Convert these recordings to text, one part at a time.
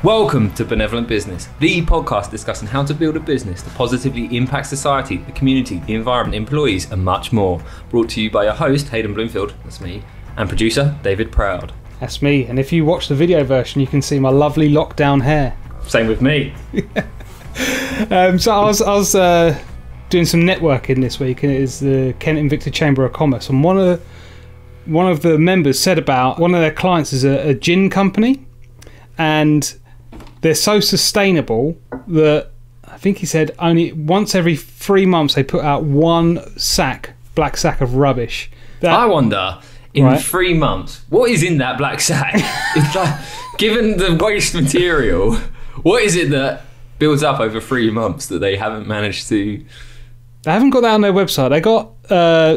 Welcome to Benevolent Business, the podcast discussing how to build a business that positively impacts society, the community, the environment, employees, and much more. Brought to you by your host, Hayden Bloomfield, that's me, and producer, David Proud. That's me, and if you watch the video version, you can see my lovely lockdown hair. Same with me. So I was doing some networking this week, and it is the Kent Invicta Chamber of Commerce, and one of the members said about one of their clients is a gin company, and they're so sustainable that I think he said only once every 3 months they put out one black sack of rubbish. I wonder, in 3 months, what is in that black sack? It's like, given the waste material, what is it that builds up over 3 months that they haven't managed to... They haven't got that on their website. They got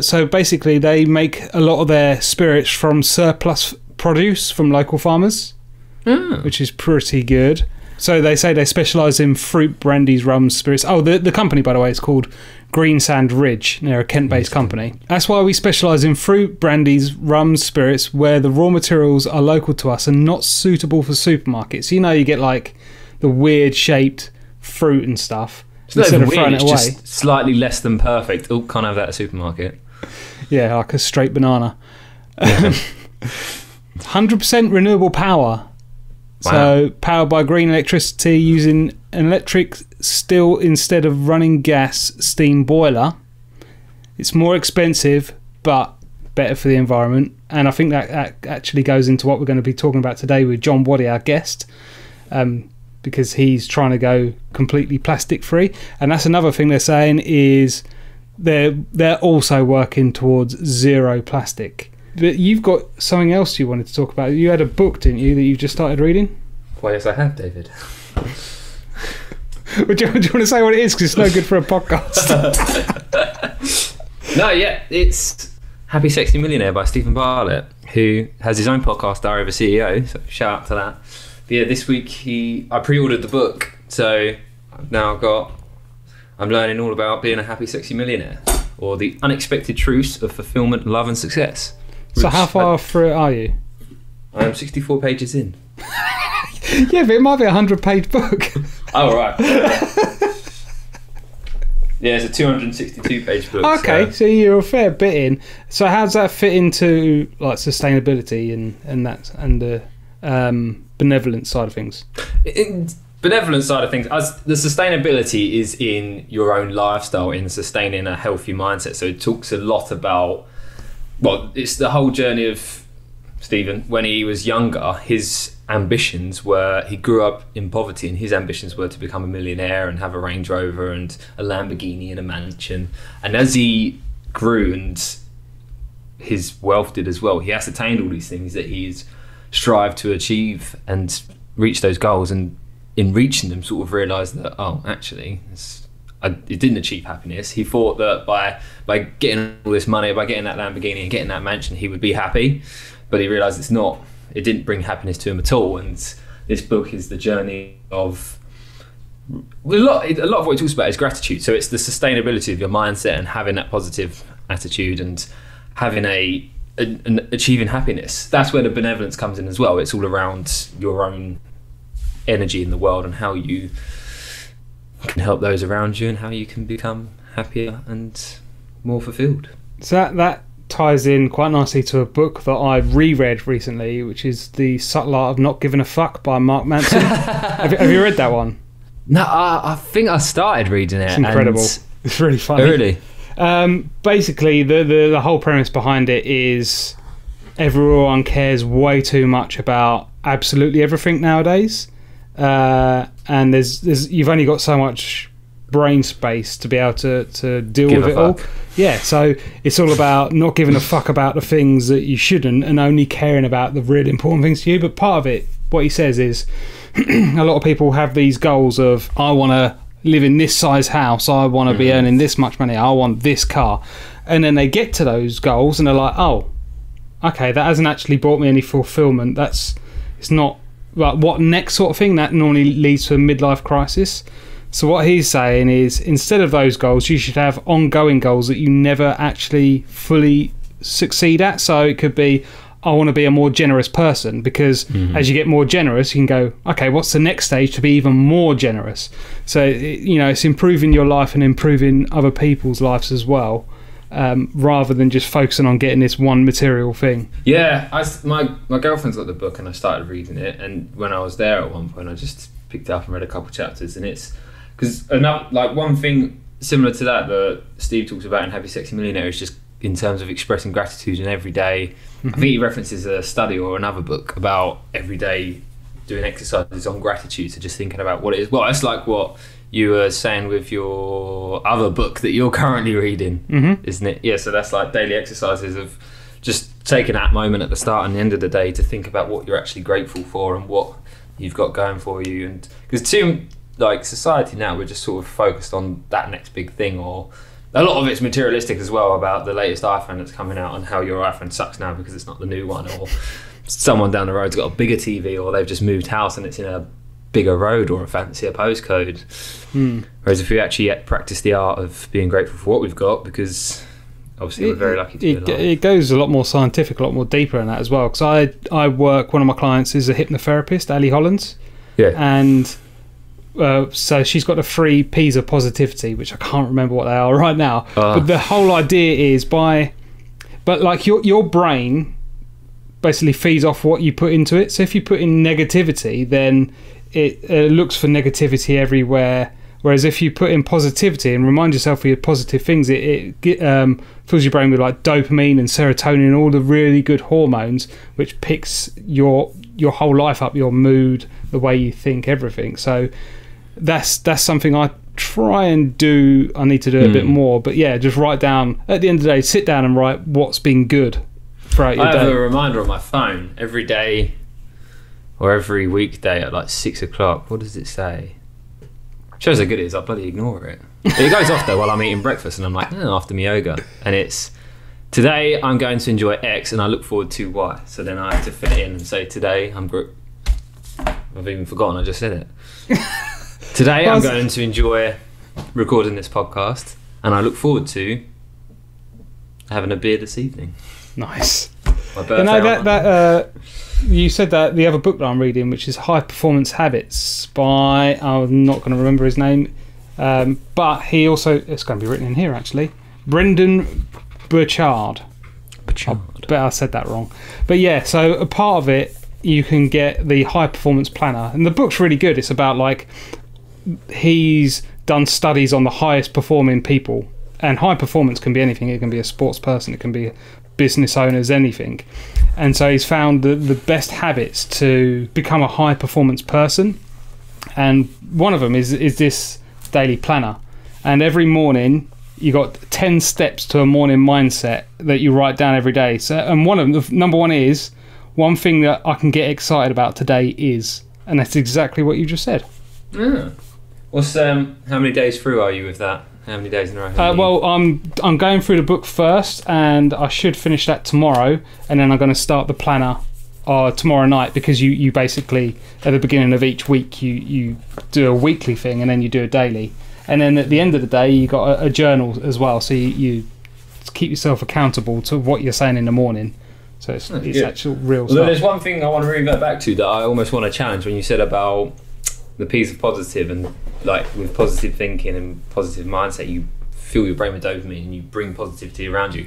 so basically they make a lot of their spirits from surplus produce from local farmers. Which is pretty good. So they say they specialise in fruit, brandies, rums, spirits. Oh, the company, by the way, is called Greensand Ridge. They're a Kent-based company. That's why we specialise in fruit, brandies, rums, spirits, where the raw materials are local to us and not suitable for supermarkets. You know, you get like the weird-shaped fruit and stuff. It's not even weird, it's just slightly less than perfect. Oh, can't have that at a supermarket. Yeah, like a straight banana. 100% renewable power. Wow. So powered by green electricity using an electric still instead of running gas steam boiler. It's more expensive but better for the environment, and I think that actually goes into what we're going to be talking about today with John Waddy, our guest, because he's trying to go completely plastic free. And that's another thing they're saying is they're also working towards zero plastic. But you've got something else you wanted to talk about. You had a book, didn't you, that you've just started reading? Well, yes, I have, David. Do you want to say what it is? Because it's no good for a podcast. No, yeah, it's Happy Sexy Millionaire by Stephen Bartlett, who has his own podcast, Diary of a CEO, so shout out to that. But yeah, this week I pre-ordered the book, so I'm learning all about being a happy, sexy millionaire, or the unexpected truths of fulfillment, love and success. So how far through it are you? I am 64 pages in. Yeah, but it might be a 100-page book. Oh, right. Yeah, it's a 262-page book. Okay, so you're a fair bit in. So how does that fit into like sustainability and the benevolent side of things? Benevolent side of things, as the sustainability is in your own lifestyle, in sustaining a healthy mindset. So it talks a lot about, well, it's the whole journey of Stephen. When he was younger, his ambitions were, he grew up in poverty, and his ambitions were to become a millionaire and have a Range Rover and a Lamborghini and a mansion. And as he grew and his wealth did as well, he ascertained all these things that he's strived to achieve and reach those goals, and in reaching them sort of realised that, oh, actually, it didn't achieve happiness. He thought that by getting all this money, by getting that Lamborghini and getting that mansion, he would be happy, but he realised it didn't bring happiness to him at all. And this book is the journey of a lot of what he talks about is gratitude. So it's the sustainability of your mindset and having that positive attitude and having achieving happiness. That's where the benevolence comes in as well. It's all around your own energy in the world and how you can help those around you and how you can become happier and more fulfilled. So that ties in quite nicely to a book that I've reread recently, which is The Subtle Art of Not Giving a Fuck by Mark Manson. have you read that one? No, I think I started reading it. It's incredible. It's really funny. Oh, really? Basically, the whole premise behind it is everyone cares way too much about absolutely everything nowadays. And you've only got so much brain space to be able to deal with it all. Yeah, so it's all about not giving a fuck about the things that you shouldn't and only caring about the really important things to you. But part of it, what he says is a lot of people have these goals of, I want to live in this size house, I want to be earning this much money, I want this car. And then they get to those goals and they're like, oh, okay, that hasn't actually brought me any fulfillment. It's not like what next sort of thing. That normally leads to a midlife crisis. So what he's saying is, instead of those goals, you should have ongoing goals that you never actually fully succeed at. So it could be, I want to be a more generous person, because as you get more generous, you can go, okay, what's the next stage to be even more generous? So, it's improving your life and improving other people's lives as well, rather than just focusing on getting this one material thing. Yeah, my girlfriend's got the book and I started reading it, and when I was there at one point, I just picked it up and read a couple chapters, and it's because one thing similar to that Steve talks about in Happy Sexy Millionaire is just in terms of expressing gratitude in every day. I think he references a study or another book about every day doing exercises on gratitude, so just thinking about what it is. Well, that's like what you were saying with your other book that you're currently reading, isn't it? Yeah, so that's like daily exercises of just taking that moment at the start and the end of the day to think about what you're actually grateful for and what you've got going for you. And because society now, we're just sort of focused on that next big thing, or a lot of it's materialistic as well, about the latest iPhone that's coming out and how your iPhone sucks now because it's not the new one, or someone down the road's got a bigger TV, or they've just moved house and it's in a bigger road or a fancier postcode. Whereas if we actually practice the art of being grateful for what we've got, because obviously we're very lucky to be alive. It goes a lot more scientific, a lot more deeper than that as well, because I work, one of my clients is a hypnotherapist, Ali Hollands, and so she's got the 3 P's of positivity, which I can't remember what they are right now, but the whole idea is your brain basically feeds off what you put into it. So if you put in negativity, then it looks for negativity everywhere, whereas if you put in positivity and remind yourself of your positive things, it fills your brain with like dopamine and serotonin and all the really good hormones, which picks your whole life up, your mood, the way you think, everything. So that's something I try and do. I need to do a bit more, but yeah, just write down at the end of the day, sit down and write what's been good throughout your day. I have a reminder on my phone every day or every weekday at like 6 o'clock. What does it say? Shows how good it is. I bloody ignore it. It goes off though while I'm eating breakfast, and I'm like, after my yoga, and it's today I'm going to enjoy X and I look forward to Y. So then I have to fit it in and say today I've even forgotten I just said it. Today I'm going to enjoy recording this podcast, and I look forward to having a beer this evening. Nice. My birthday. You said that the other book that I'm reading, which is High Performance Habits by, I'm not going to remember his name, but he also, it's going to be written in here actually, Brendan Burchard. I bet I said that wrong. But yeah, so a part of it, you can get the High Performance Planner, and the book's really good. It's about he's done studies on the highest performing people, and high performance can be anything. It can be a sports person, it can be business owners, anything. And so he's found the best habits to become a high performance person, and one of them is this daily planner. And every morning you got 10 steps to a morning mindset that you write down every day. So, and one of them, the number one is, one thing that I can get excited about today is, and that's exactly what you just said. Yeah. What's how many days through are you with that? How many days in a row? Well, I'm going through the book first, and I should finish that tomorrow, and then I'm going to start the planner tomorrow night, because you basically at the beginning of each week you do a weekly thing and then you do a daily, and then at the end of the day you got a journal as well, so you keep yourself accountable to what you're saying in the morning. So it's actual real stuff. There's one thing I want to revert back to that I almost want to challenge when you said about the P's of positive, and like with positive thinking and positive mindset, you fill your brain with dopamine and you bring positivity around you.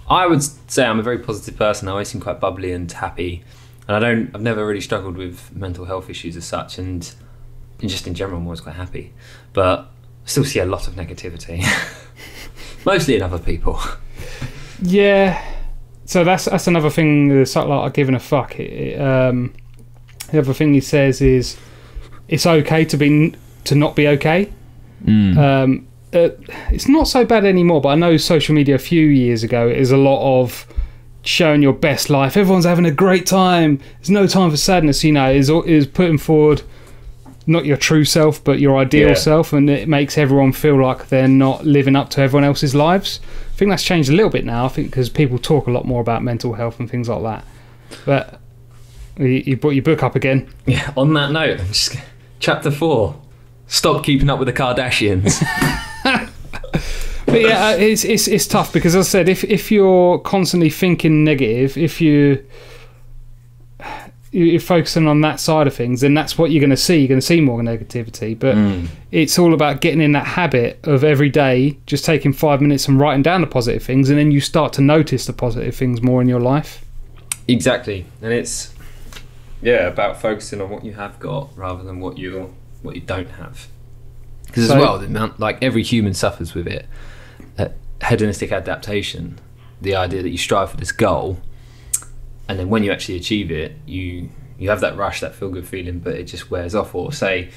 I would say I'm a very positive person. I always seem quite bubbly and happy, and I've never really struggled with mental health issues as such, and just in general I'm always quite happy, but I still see a lot of negativity, mostly in other people. Yeah. So that's another thing. It's like giving a fuck. The other thing he says is it's okay to not be okay. It's not so bad anymore, but I know social media a few years ago is a lot of showing your best life. Everyone's having a great time. There's no time for sadness. Is putting forward not your true self, but your ideal self, and it makes everyone feel like they're not living up to everyone else's lives. I think that's changed a little bit now. I think because people talk a lot more about mental health and things like that. But you brought your book up again. Yeah. On that note, Chapter 4. Stop keeping up with the Kardashians. But yeah, it's tough because, as I said, if you're constantly thinking negative, if you you're focusing on that side of things, then that's what you're going to see. You're going to see more negativity. But it's all about getting in that habit of every day just taking 5 minutes and writing down the positive things, and then you start to notice the positive things more in your life. Exactly. And it's about focusing on what you have got rather than what you don't have. Because as well, like every human suffers with it. Hedonistic adaptation, the idea that you strive for this goal, and then when you actually achieve it, you have that rush, that feel good feeling, but it just wears off. Or say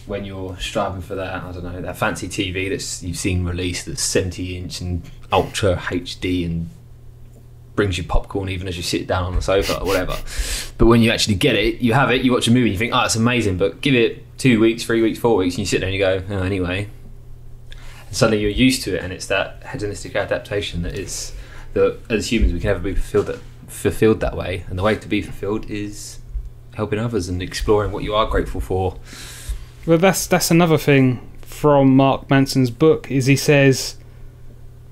when you're striving for that, I don't know, that fancy TV that's you've seen released that's 70-inch and ultra HD and brings you popcorn even as you sit down on the sofa or whatever. But when you actually get it, you have it, you watch a movie, you think, oh, it's amazing, but give it 2 weeks, 3 weeks, 4 weeks, and you sit there and you go, oh, anyway. And suddenly you're used to it, and it's that hedonistic adaptation that as humans we can never be fulfilled that way. And the way to be fulfilled is helping others and exploring what you are grateful for. Well, that's another thing from Mark Manson's book, is he says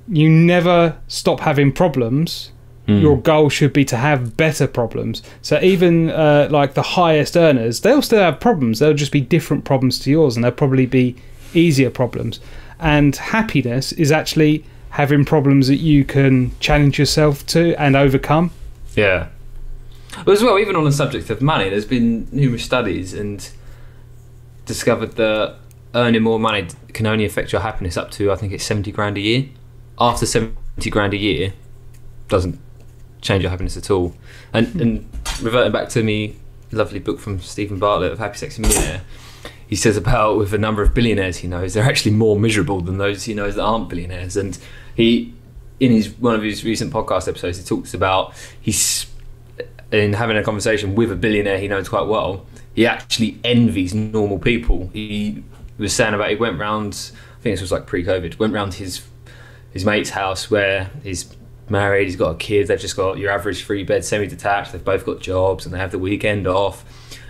you never stop having problems. Your goal should be to have better problems. So even like the highest earners, they'll still have problems. They'll just be different problems to yours, and they'll probably be easier problems. And happiness is actually having problems that you can challenge yourself to and overcome. Yeah. Well, as well, even on the subject of money, there's been numerous studies and discovered that earning more money can only affect your happiness up to, I think it's 70 grand a year. After 70 grand a year, doesn't change your happiness at all. And reverting back to me lovely book from Stephen Bartlett of Happy Sexy Millionaire, he says about with a number of billionaires he knows, they're actually more miserable than those he knows that aren't billionaires. And he, in one of his recent podcast episodes, he talks about in having a conversation with a billionaire he knows quite well, he actually envies normal people. He was saying about, he went round, I think this was like pre-COVID, went round his mate's house where he's married, he's got a kid, they've just got your average 3-bed semi-detached, they've both got jobs and they have the weekend off.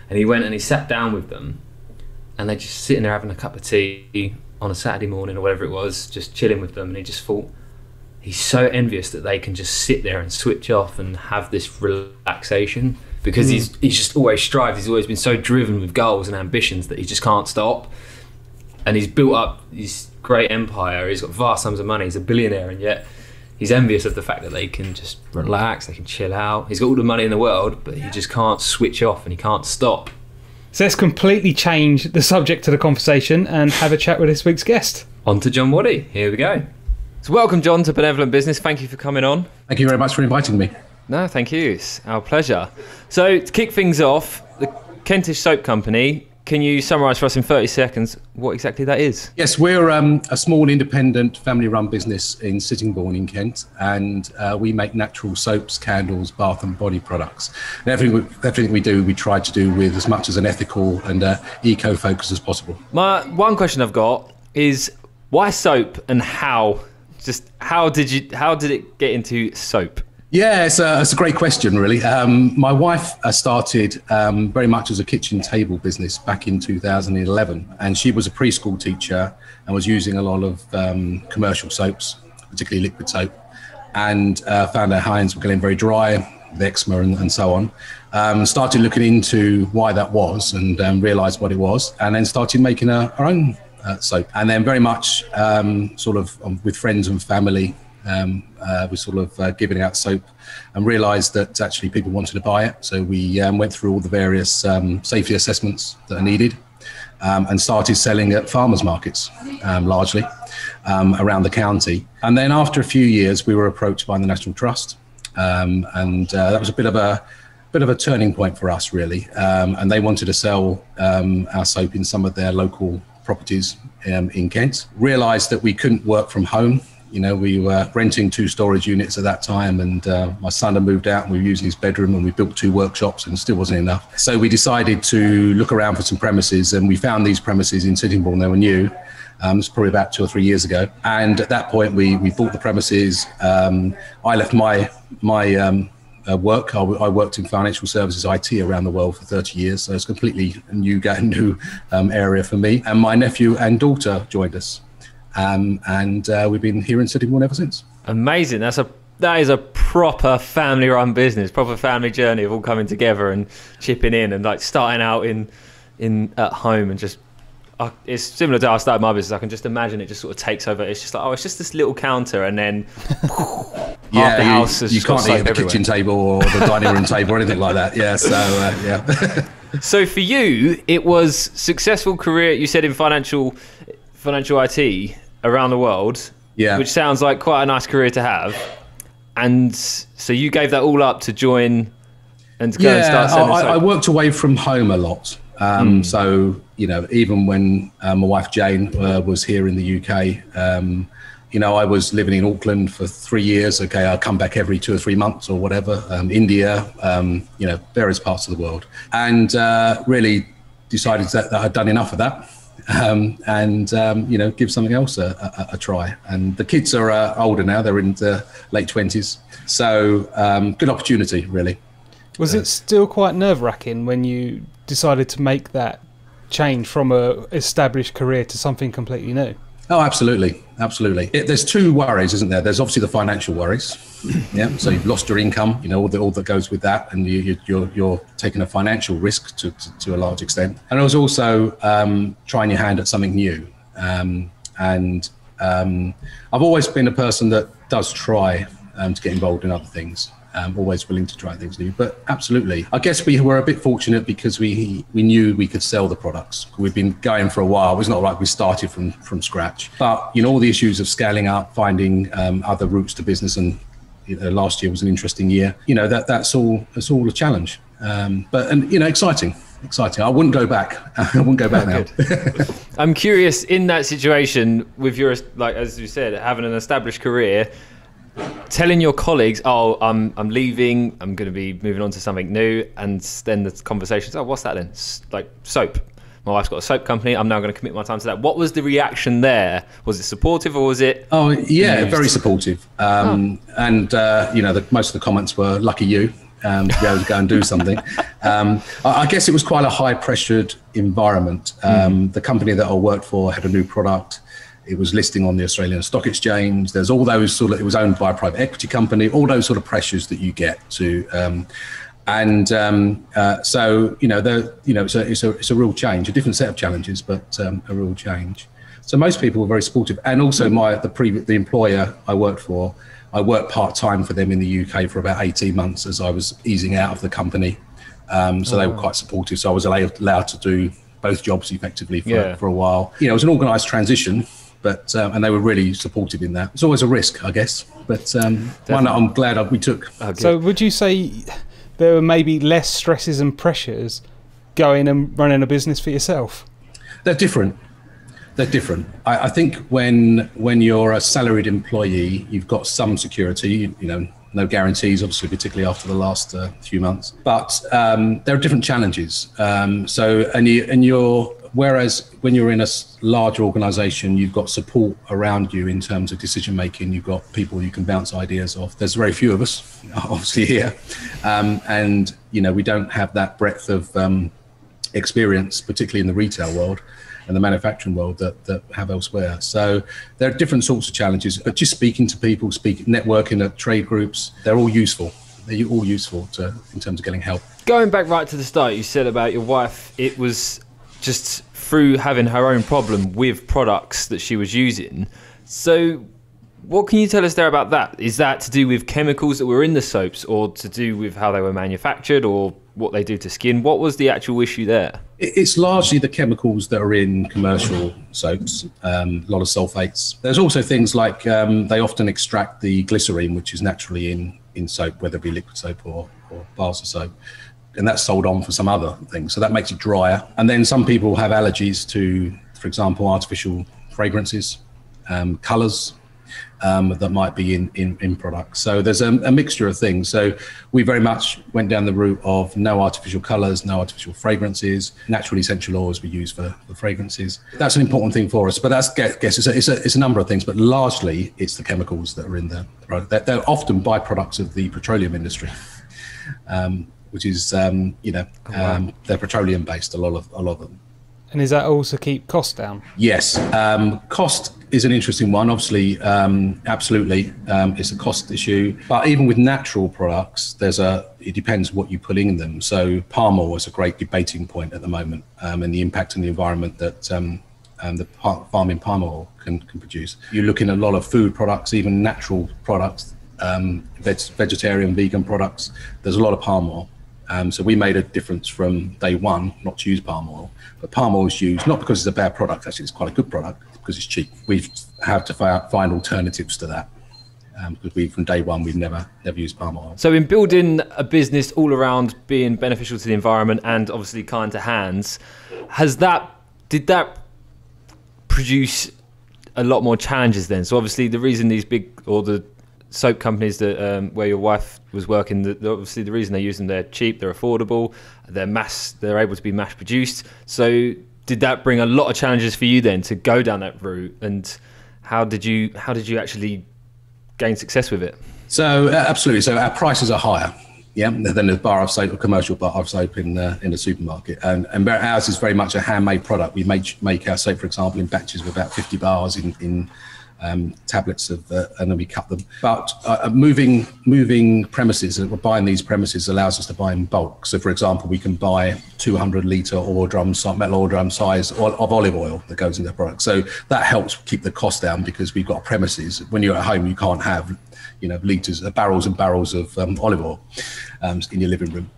And he went and he sat down with them, and they're just sitting there having a cup of tea on a Saturday morning or whatever it was, just chilling with them. And he just thought, he's so envious that they can just sit there and switch off and have this relaxation, because he's just always strived. He's always been so driven with goals and ambitions that he just can't stop. And he's built up this great empire. He's got vast sums of money. He's a billionaire, and yet he's envious of the fact that they can just relax, they can chill out. He's got all the money in the world, but he just can't switch off and he can't stop. So let's completely change the subject to the conversation and have a chat with this week's guest. On to John Waddy. Here we go. So welcome, John, to Benevolent Business. Thank you for coming on. Thank you very much for inviting me. No, thank you. It's our pleasure. So to kick things off, the Kentish Soap Company, can you summarise for us in 30 seconds what exactly that is? Yes, we're a small independent family-run business in Sittingbourne in Kent, and we make natural soaps, candles, bath and body products. And everything we do, we try to do with as much as an ethical and eco-focus as possible. My one question I've got is, why soap and how? Just how did it get into soap? Yeah, it's a great question, really. My wife started very much as a kitchen table business back in 2011, and she was a preschool teacher and was using a lot of commercial soaps, particularly liquid soap, and found her hands were getting very dry, with eczema and so on. Started looking into why that was, and realised what it was, and then started making her own soap. And then very much with friends and family, we sort of giving out soap, and realised that actually people wanted to buy it. So we went through all the various safety assessments that are needed, and started selling at farmers markets, largely around the county. And then after a few years, we were approached by the National Trust, and that was a bit of a turning point for us, really. And they wanted to sell our soap in some of their local properties in Kent. Realised that we couldn't work from home. You know, we were renting 2 storage units at that time, and my son had moved out and we were using his bedroom, and we built 2 workshops, and it still wasn't enough. So we decided to look around for some premises, and we found these premises in Sittingbourne. They were new. It's probably about 2 or 3 years ago. And at that point, we bought the premises. I left my work. I worked in financial services IT around the world for 30 years, so it's a completely new area for me. And my nephew and daughter joined us. And we've been here in Sittingbourne ever since. Amazing. That's a that is a proper family-run business, proper family journey of all coming together and chipping in and like starting out in at home and just. It's similar to how I started my business. I can just imagine it just sort of takes over. It's just like, it's just this little counter, and then half the house is you can't eat at the kitchen table or the dining room table or anything like that. Yeah, so yeah. So for you, it was successful career. You said in financial IT around the world. Yeah, which sounds like quite a nice career to have. And so you gave that all up to join and to go and start selling soap. I worked away from home a lot. So, even when my wife Jane was here in the UK, I was living in Auckland for 3 years. Okay, I'd come back every 2 or 3 months or whatever, India, various parts of the world. And really decided that I'd done enough of that and give something else a try. And the kids are older now, they're in the late 20s. So good opportunity, really. Was it still quite nerve-wracking when you decided to make that change from a established career to something completely new? Oh, absolutely. There's two worries, isn't there? There's obviously the financial worries. Yeah. So you've lost your income, all that goes with that, and you're taking a financial risk to a large extent. And it was also trying your hand at something new. I've always been a person that does try to get involved in other things. Always willing to try things new, but absolutely. I guess we were a bit fortunate because we knew we could sell the products. We've been going for a while. It was not like we started from scratch, but all the issues of scaling up, finding other routes to business, and last year was an interesting year. That's all a challenge, but exciting. I wouldn't go back. I wouldn't go back now. I'm curious, in that situation with your, like as you said, having an established career, telling your colleagues, I'm leaving, I'm going to be moving on to something new, and then the conversations, what's that then? Like soap. My wife's got a soap company, I'm now going to commit my time to that. What was the reaction there? Was it supportive or was it? Oh, yeah, very supportive. And, most of the comments were, lucky you, to be able to go and do something. I guess it was quite a high-pressured environment. The company that I worked for had a new product. It was listing on the Australian Stock Exchange. There's all those it was owned by a private equity company, all those sort of pressures that you get to. It's a real change, a different set of challenges, but a real change. So most people were very supportive. And also the employer I worked for, I worked part-time for them in the UK for about 18 months as I was easing out of the company. They were quite supportive. So I was allowed to do both jobs effectively for a while. It was an organised transition. But and they were really supportive in that. It's always a risk, I guess, but one that I'm glad we took. So would you say there were maybe less stresses and pressures going and running a business for yourself? They're different. I think when you're a salaried employee, you've got some security, no guarantees, obviously, particularly after the last few months. But there are different challenges. Whereas when you're in a larger organisation, you've got support around you in terms of decision making. You've got people you can bounce ideas off. There's very few of us, obviously, here, and we don't have that breadth of experience, particularly in the retail world and the manufacturing world that have elsewhere. So there are different sorts of challenges. But just speaking to people, networking at trade groups, they're all useful. They're all useful in terms of getting help. Going back right to the start, you said about your wife, it was just through having her own problem with products that she was using. So what can you tell us there about that? Is that to do with chemicals that were in the soaps, or to do with how they were manufactured, or what they do to skin? What was the actual issue there? It's largely the chemicals that are in commercial soaps, a lot of sulfates. There's also things like they often extract the glycerine, which is naturally in soap, whether it be liquid soap or bars of soap. And that's sold on for some other things. So that makes it drier. And then some people have allergies to, for example, artificial fragrances, colours that might be in products. So there's a mixture of things. So we very much went down the route of no artificial colours, no artificial fragrances, natural essential oils we use for fragrances. That's an important thing for us. But it's a number of things, but largely it's the chemicals that are in the product. They're often byproducts of the petroleum industry. Which is, they're petroleum based, a lot of them. And is that also keep costs down? Yes. Cost is an interesting one. Obviously, absolutely, it's a cost issue. But even with natural products, it depends what you put in them. So palm oil is a great debating point at the moment, and the impact on the environment that the farming palm oil can produce. You're looking at a lot of food products, even natural products, vegetarian, vegan products. There's a lot of palm oil. So we made a difference from day one not to use palm oil. But palm oil is used not because it's a bad product, actually it's quite a good product, because it's cheap. We've had to find alternatives to that, because from day one we've never used palm oil. So in building a business all around being beneficial to the environment and obviously kind to hands, did that produce a lot more challenges then? So obviously the reason these the soap companies that where your wife was working, obviously the reason they use them, they're cheap, they're affordable, they're able to be mass produced. So did that bring a lot of challenges for you then to go down that route, and how did you actually gain success with it? So absolutely. So our prices are higher, than a bar of soap, a commercial bar of soap in the supermarket, and ours is very much a handmade product. We make our soap, for example, in batches of about 50 bars in tablets and then we cut them. But moving premises, buying these premises allows us to buy in bulk. So for example, we can buy 200 litre metal oil drum size of olive oil that goes into the product. So that helps keep the cost down, because we've got premises. When you're at home, you can't have barrels and barrels of olive oil in your living room.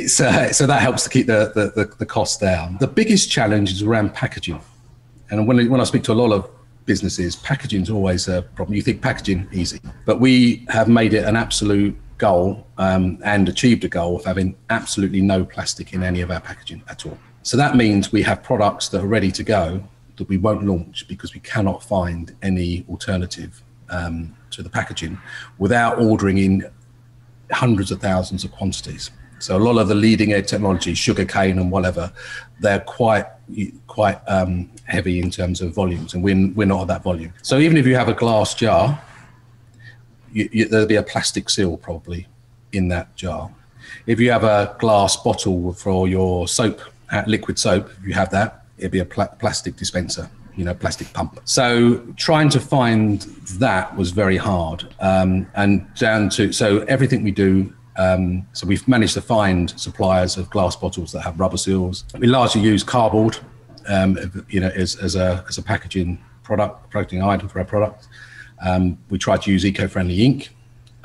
So that helps to keep the cost down. The biggest challenge is around packaging, and when I speak to a lot of businesses, packaging is always a problem. You think packaging easy, but we have made it an absolute goal and achieved a goal of having absolutely no plastic in any of our packaging at all. So that means we have products that are ready to go that we won't launch because we cannot find any alternative to the packaging without ordering in hundreds of thousands of quantities. So a lot of the leading edge technology, sugar cane and whatever, they're quite heavy in terms of volumes, and we're not at that volume. So even if you have a glass jar, there'll be a plastic seal probably in that jar. If you have a glass bottle for your soap, liquid soap, if you have that, it'd be a plastic dispenser, plastic pump. So trying to find that was very hard, so everything we do. So we've managed to find suppliers of glass bottles that have rubber seals. We largely use cardboard, as a packaging item for our product. We try to use eco-friendly ink.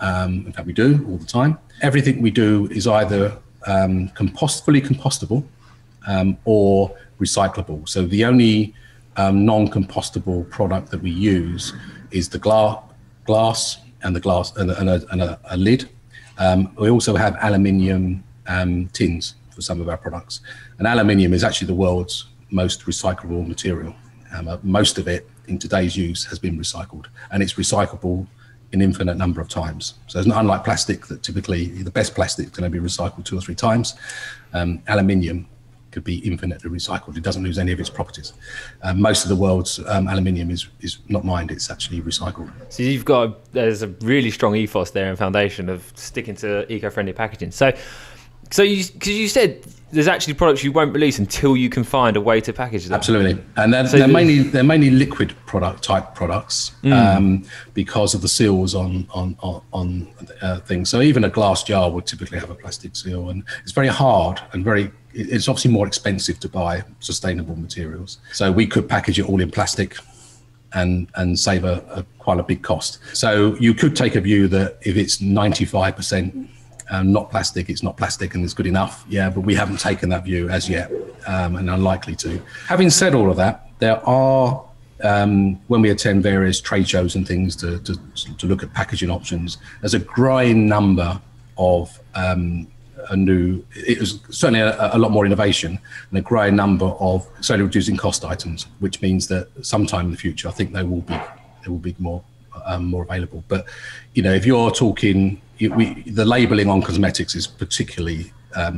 In fact, we do all the time. Everything we do is either fully compostable or recyclable. So the only non-compostable product that we use is the glass and a lid. We also have aluminium tins for some of our products. And aluminium is actually the world's most recyclable material. Most of it in today's use has been recycled, and it's recyclable an infinite number of times. So it's not unlike plastic, that typically the best plastic is going to be recycled 2 or 3 times. Aluminium could be infinitely recycled. It doesn't lose any of its properties. Most of the world's aluminium is not mined, it's actually recycled. So there's a really strong ethos there and foundation of sticking to eco-friendly packaging. So because you said there's actually products you won't release until you can find a way to package them. Absolutely, and they're mainly liquid type products because of the seals on things. So even a glass jar would typically have a plastic seal, and it's very hard and it's obviously more expensive to buy sustainable materials. So we could package it all in plastic and save quite a big cost. So you could take a view that if it's 95% not plastic, it's not plastic and it's good enough. Yeah, but we haven't taken that view as yet, and unlikely to. Having said all of that, there are, when we attend various trade shows and things to look at packaging options, there's a growing number of it was certainly a lot more innovation and a growing number of slowly reducing cost items, which means that sometime in the future, I think they will be more available. But if you're talking, the labelling on cosmetics is particularly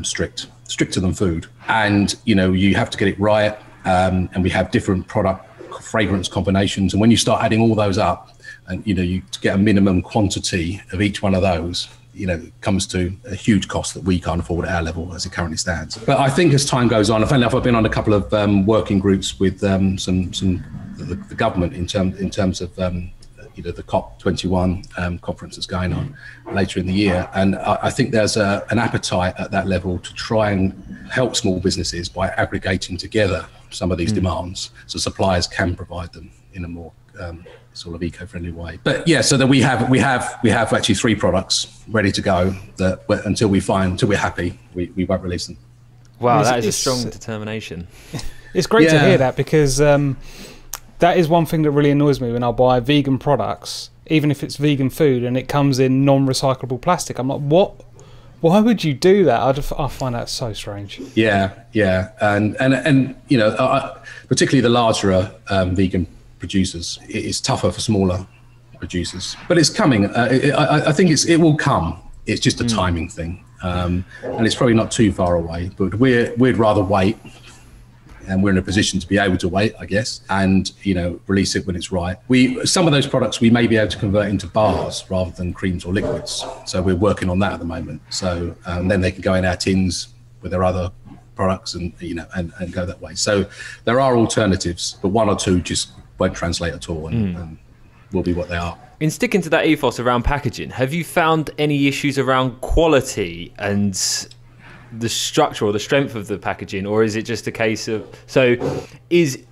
stricter than food, and you have to get it right, and we have different product fragrance combinations, and when you start adding all those up, and you get a minimum quantity of each one of those, comes to a huge cost that we can't afford at our level as it currently stands. But I think as time goes on, I've been on a couple of working groups with the government in terms of the COP21 conference that's going on later in the year, and I think there's an appetite at that level to try and help small businesses by aggregating together some of these demands, so suppliers can provide them in a more sort of eco-friendly way. But yeah, so that we have actually 3 products ready to go that until we're happy, we won't release them. Wow, that is a strong determination. It's great to hear that, because that is one thing that really annoys me when I buy vegan products, even if it's vegan food and it comes in non-recyclable plastic. I'm like, what? Why would you do that? I find that so strange. Yeah, and particularly the larger vegan producers, it's tougher for smaller producers, but it's coming. I think it will come. It's just a timing thing, and it's probably not too far away. But we'd rather wait. And we're in a position to be able to wait, I guess, and release it when it's right. Some of those products we may be able to convert into bars rather than creams or liquids. So we're working on that at the moment. So then they can go in our tins with their other products, and and go that way. So there are alternatives, but 1 or 2 just won't translate at all, and will be what they are. In sticking to that ethos around packaging, have you found any issues around quality and the structure or the strength of the packaging, or is it just a case of, so is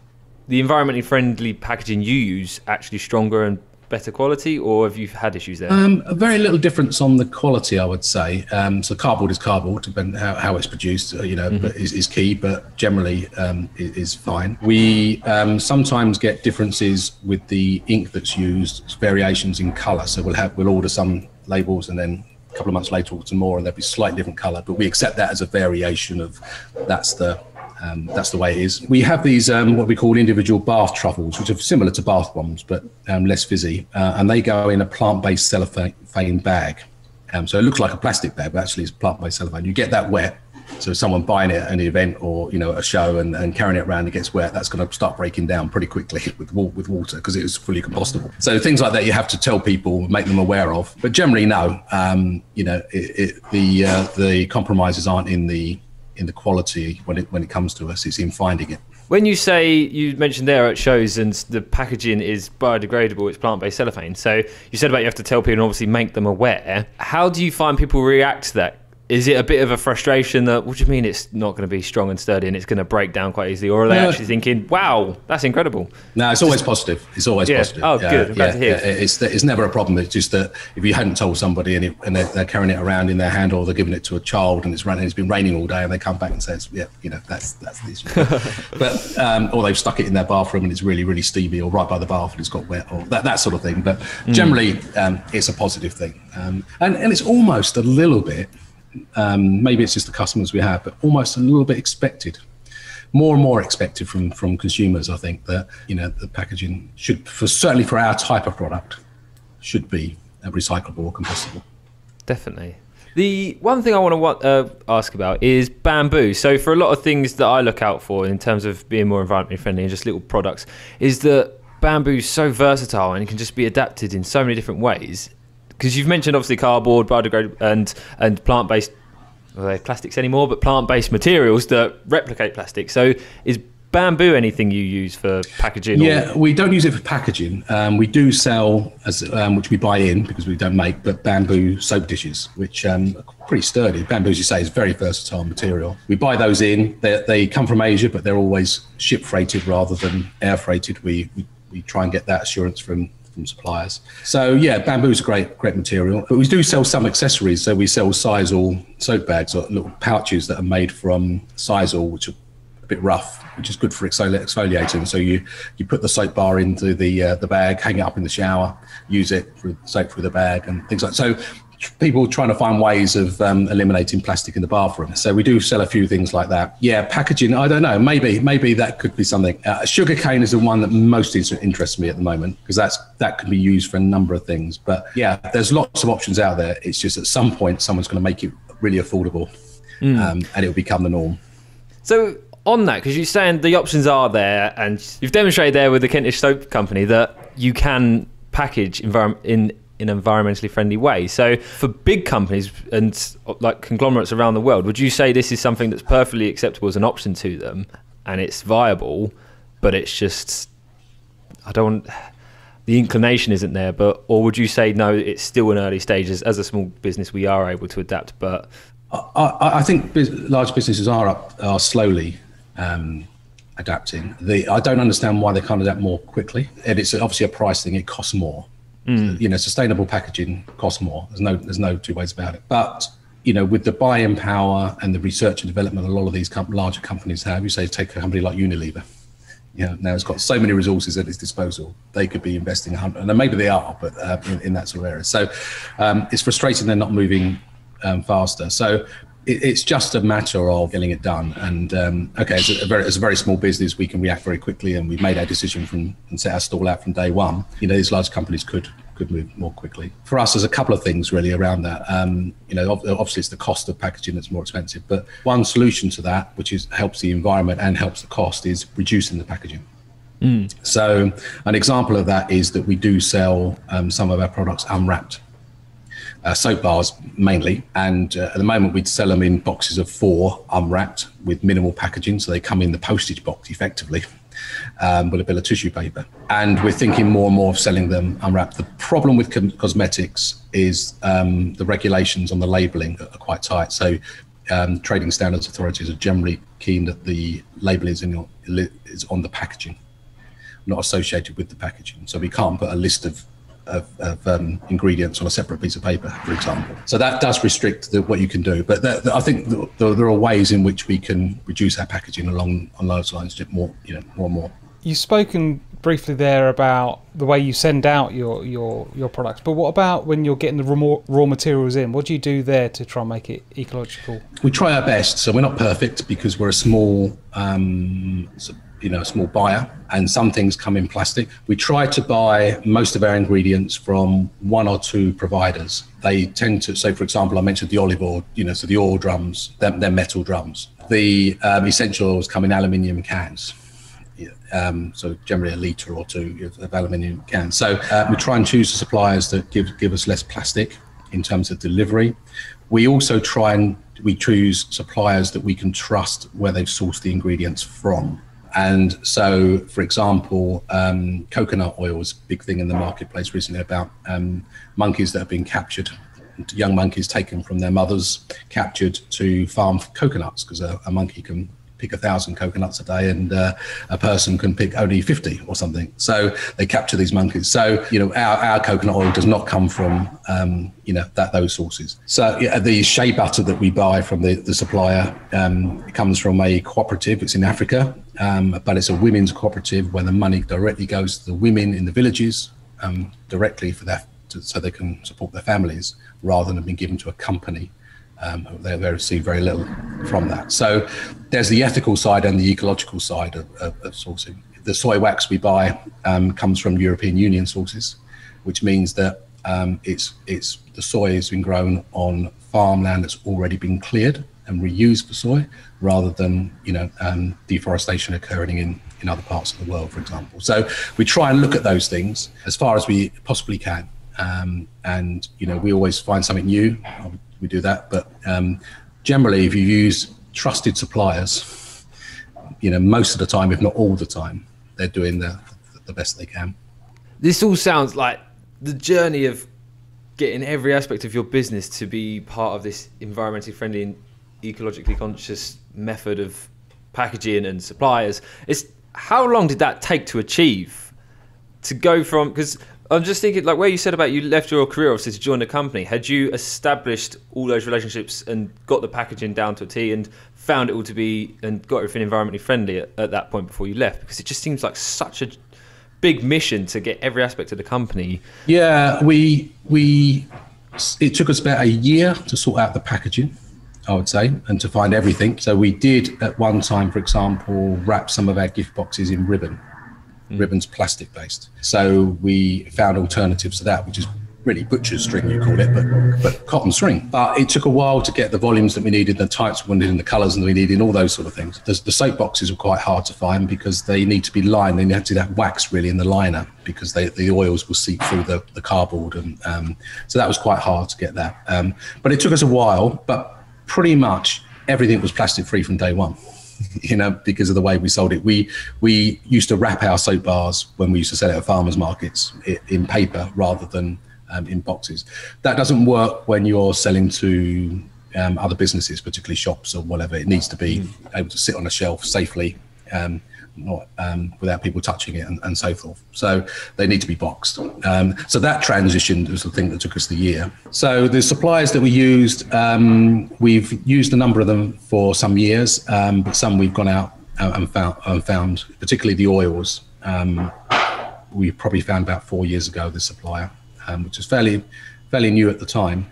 the environmentally friendly packaging you use actually stronger and better quality, or have you had issues there? A very little difference on the quality, I would say. So cardboard is cardboard, depending how it's produced, but is key, but generally is fine. We sometimes get differences with the ink that's used, variations in colour. So we'll order some labels and then a couple of months later or some more, and they'll be slightly different colour, but we accept that as a variation of that's the way it is. We have these what we call individual bath truffles, which are similar to bath bombs but less fizzy, and they go in a plant-based cellophane bag. So it looks like a plastic bag, but actually it's plant-based cellophane. You get that wet, so someone buying it at an event or a show and carrying it around, it gets wet, that's going to start breaking down pretty quickly with water because it is fully compostable. So things like that you have to tell people, make them aware of. But generally, no. The compromises aren't in the quality when it comes to us, it's in finding it. When you say, you mentioned there at shows and the packaging is biodegradable, it's plant-based cellophane, so you said about you have to tell people and obviously make them aware. How do you find people react to that? Is it a bit of a frustration that, what do you mean it's not going to be strong and sturdy and it's going to break down quite easily? Or are they actually thinking, wow, that's incredible? No, it's always positive. It's always positive. Oh, good. I'm glad to hear. It's never a problem. It's just that if you hadn't told somebody and they're carrying it around in their hand, or they're giving it to a child and it's been raining all day, and they come back and say, that's the issue. But, or they've stuck it in their bathroom and it's really, really steamy, or right by the bath and it's got wet, or that sort of thing. But generally, it's a positive thing. And it's almost a little bit, maybe it's just the customers we have, but almost a little bit expected, more and more expected from consumers. I think that the packaging should, certainly for our type of product, should be recyclable or compostable. Definitely. The one thing I want to ask about is bamboo. So for a lot of things that I look out for in terms of being more environmentally friendly and just little products, is that bamboo is so versatile and it can just be adapted in so many different ways. Because you've mentioned obviously cardboard, biodegradable, and plant-based, well, they're plastics anymore, but plant-based materials that replicate plastic. So is bamboo anything you use for packaging? Yeah, we don't use it for packaging. We do sell, which we buy in because we don't make, but bamboo soap dishes, which are pretty sturdy. Bamboo, as you say, is a very versatile material. We buy those in. They come from Asia, but they're always ship freighted rather than air freighted. We try and get that assurance from suppliers. So yeah, bamboo is a great material, but we do sell some accessories. So we sell sisal soap bags, or little pouches that are made from sisal, which are a bit rough, which is good for exfoliating. So you put the soap bar into the bag, hang it up in the shower, use it for soap through the bag and things like that. So people trying to find ways of eliminating plastic in the bathroom. So we do sell a few things like that. Yeah, packaging, I don't know, maybe that could be something. Sugarcane is the one that most interests me at the moment, because that can be used for a number of things. But yeah, there's lots of options out there. It's just at some point someone's going to make it really affordable, and it will become the norm. So on that, because you're saying the options are there, and you've demonstrated there with the Kentish soap company that you can package in an environmentally friendly way. So for big companies and like conglomerates around the world, would you say this is something that's perfectly acceptable as an option to them and it's viable, but it's just, the inclination isn't there, or would you say, no, it's still in early stages, as a small business we are able to adapt, but... I think large businesses are slowly adapting. I don't understand why they can't adapt more quickly. And it's obviously a price thing. It costs more. Sustainable packaging costs more. There's no two ways about it. But with the buying power and the research and development a lot of these larger companies have, you say take a company like Unilever. Now it's got so many resources at its disposal. They could be investing 100, and maybe they are, but in that sort of area. So it's frustrating they're not moving faster. So it's just a matter of getting it done. And as a very small business, we can react very quickly, and we've made our decision and set our stall out from day one. These large companies could move more quickly. For us, there's a couple of things really around that. Obviously it's the cost of packaging that's more expensive, but one solution to that, which helps the environment and helps the cost, is reducing the packaging. So an example of that is that we do sell some of our products unwrapped. Soap bars mainly, and at the moment we'd sell them in boxes of 4 unwrapped with minimal packaging, so they come in the postage box effectively with a bit of tissue paper, and we're thinking more and more of selling them unwrapped. The problem with cosmetics is the regulations on the labelling are quite tight, so trading standards authorities are generally keen that the label is on the packaging, not associated with the packaging, so we can't put a list of ingredients on a separate piece of paper, for example. So that does restrict what you can do. But I think there are ways in which we can reduce our packaging on those lines more and more. You've spoken briefly there about the way you send out your products, but what about when you're getting the raw materials in? What do you do there to try and make it ecological? We try our best. So we're not perfect because we're a small small buyer, and some things come in plastic. We try to buy most of our ingredients from 1 or 2 providers. They tend to, so for example, I mentioned the olive oil, so the oil drums, they're metal drums. The essential oils come in aluminium cans. So generally 1 litre or 2 of aluminium cans. So we try and choose the suppliers that give us less plastic in terms of delivery. We also we choose suppliers that we can trust where they've sourced the ingredients from. And so, for example, coconut oil was a big thing in the marketplace recently about monkeys that have been captured, young monkeys taken from their mothers, captured to farm coconuts, because a monkey can pick 1,000 coconuts a day and a person can pick only 50 or something. So they capture these monkeys. So, our coconut oil does not come from, those sources. So the shea butter that we buy from the supplier, it comes from a cooperative. It's in Africa, but it's a women's cooperative where the money directly goes to the women in the villages directly so they can support their families rather than being given to a company. They receive very little from that. So there's the ethical side and the ecological side of sourcing. The soy wax we buy comes from European Union sources, which means that the soy has been grown on farmland that's already been cleared and reused for soy, rather than deforestation occurring in other parts of the world, for example. So we try and look at those things as far as we possibly can, and we always find something new. We do that, but generally, if you use trusted suppliers, most of the time, if not all the time, they're doing the best they can. This all sounds like the journey of getting every aspect of your business to be part of this environmentally friendly and ecologically conscious method of packaging and suppliers. How long did that take to achieve? To go from, because I'm just thinking, like where you said about you left your career obviously to join the company, had you established all those relationships and got the packaging down to a T and found it all to be, and got everything environmentally friendly at that point before you left? Because it just seems like such a big mission to get every aspect of the company. Yeah, it took us about a year to sort out the packaging, I would say, and to find everything. So we did at one time, for example, wrap some of our gift boxes in ribbon. Ribbon's plastic based. So we found alternatives to that, which is really butcher's string, you call it, but cotton string. But it took a while to get the volumes that we needed, the types we needed, the colours that we needed, all those sort of things. The soap boxes were quite hard to find because they need to be lined. They have to have wax really in the liner because the oils will seep through the cardboard. And so that was quite hard to get that. But it took us a while, but pretty much everything was plastic free from day one. Because of the way we sold it. We used to wrap our soap bars when we used to sell it at farmers markets in paper rather than in boxes. That doesn't work when you're selling to other businesses, particularly shops or whatever. It needs to be able to sit on a shelf safely, without people touching it and so forth. So they need to be boxed. So that transition was the thing that took us the year. So the suppliers that we used, we've used a number of them for some years, but some we've gone out and found, particularly the oils. We probably found about 4 years ago, the supplier, which is fairly new at the time.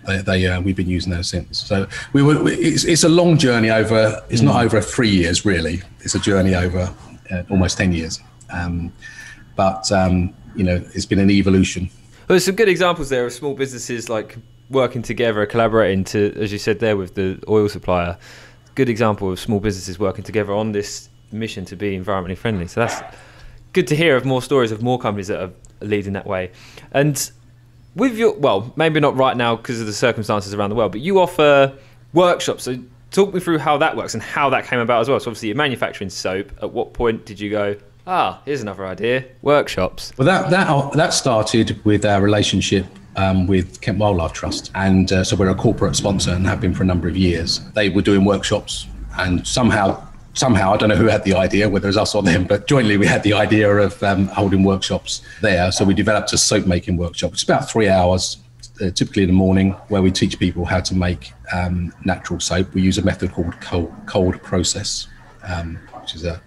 We've been using those since. So it's a long journey over. It's not over 3 years really. It's a journey over almost 10 years. But it's been an evolution. Well, there's some good examples there of small businesses like working together, collaborating to, as you said there, with the oil supplier. Good example of small businesses working together on this mission to be environmentally friendly. So that's good to hear of more stories of more companies that are leading that way. And with maybe not right now because of the circumstances around the world, but you offer workshops. So talk me through how that works and how that came about as well. So obviously you're manufacturing soap. At what point did you go, here's another idea, workshops? Well, that started with our relationship with Kent Wildlife Trust. And so we're a corporate sponsor and have been for a number of years. They were doing workshops and somehow, I don't know who had the idea, whether it was us or them, but jointly we had the idea of holding workshops there. So we developed a soap making workshop. It's about 3 hours, typically in the morning, where we teach people how to make natural soap. We use a method called cold process, which is a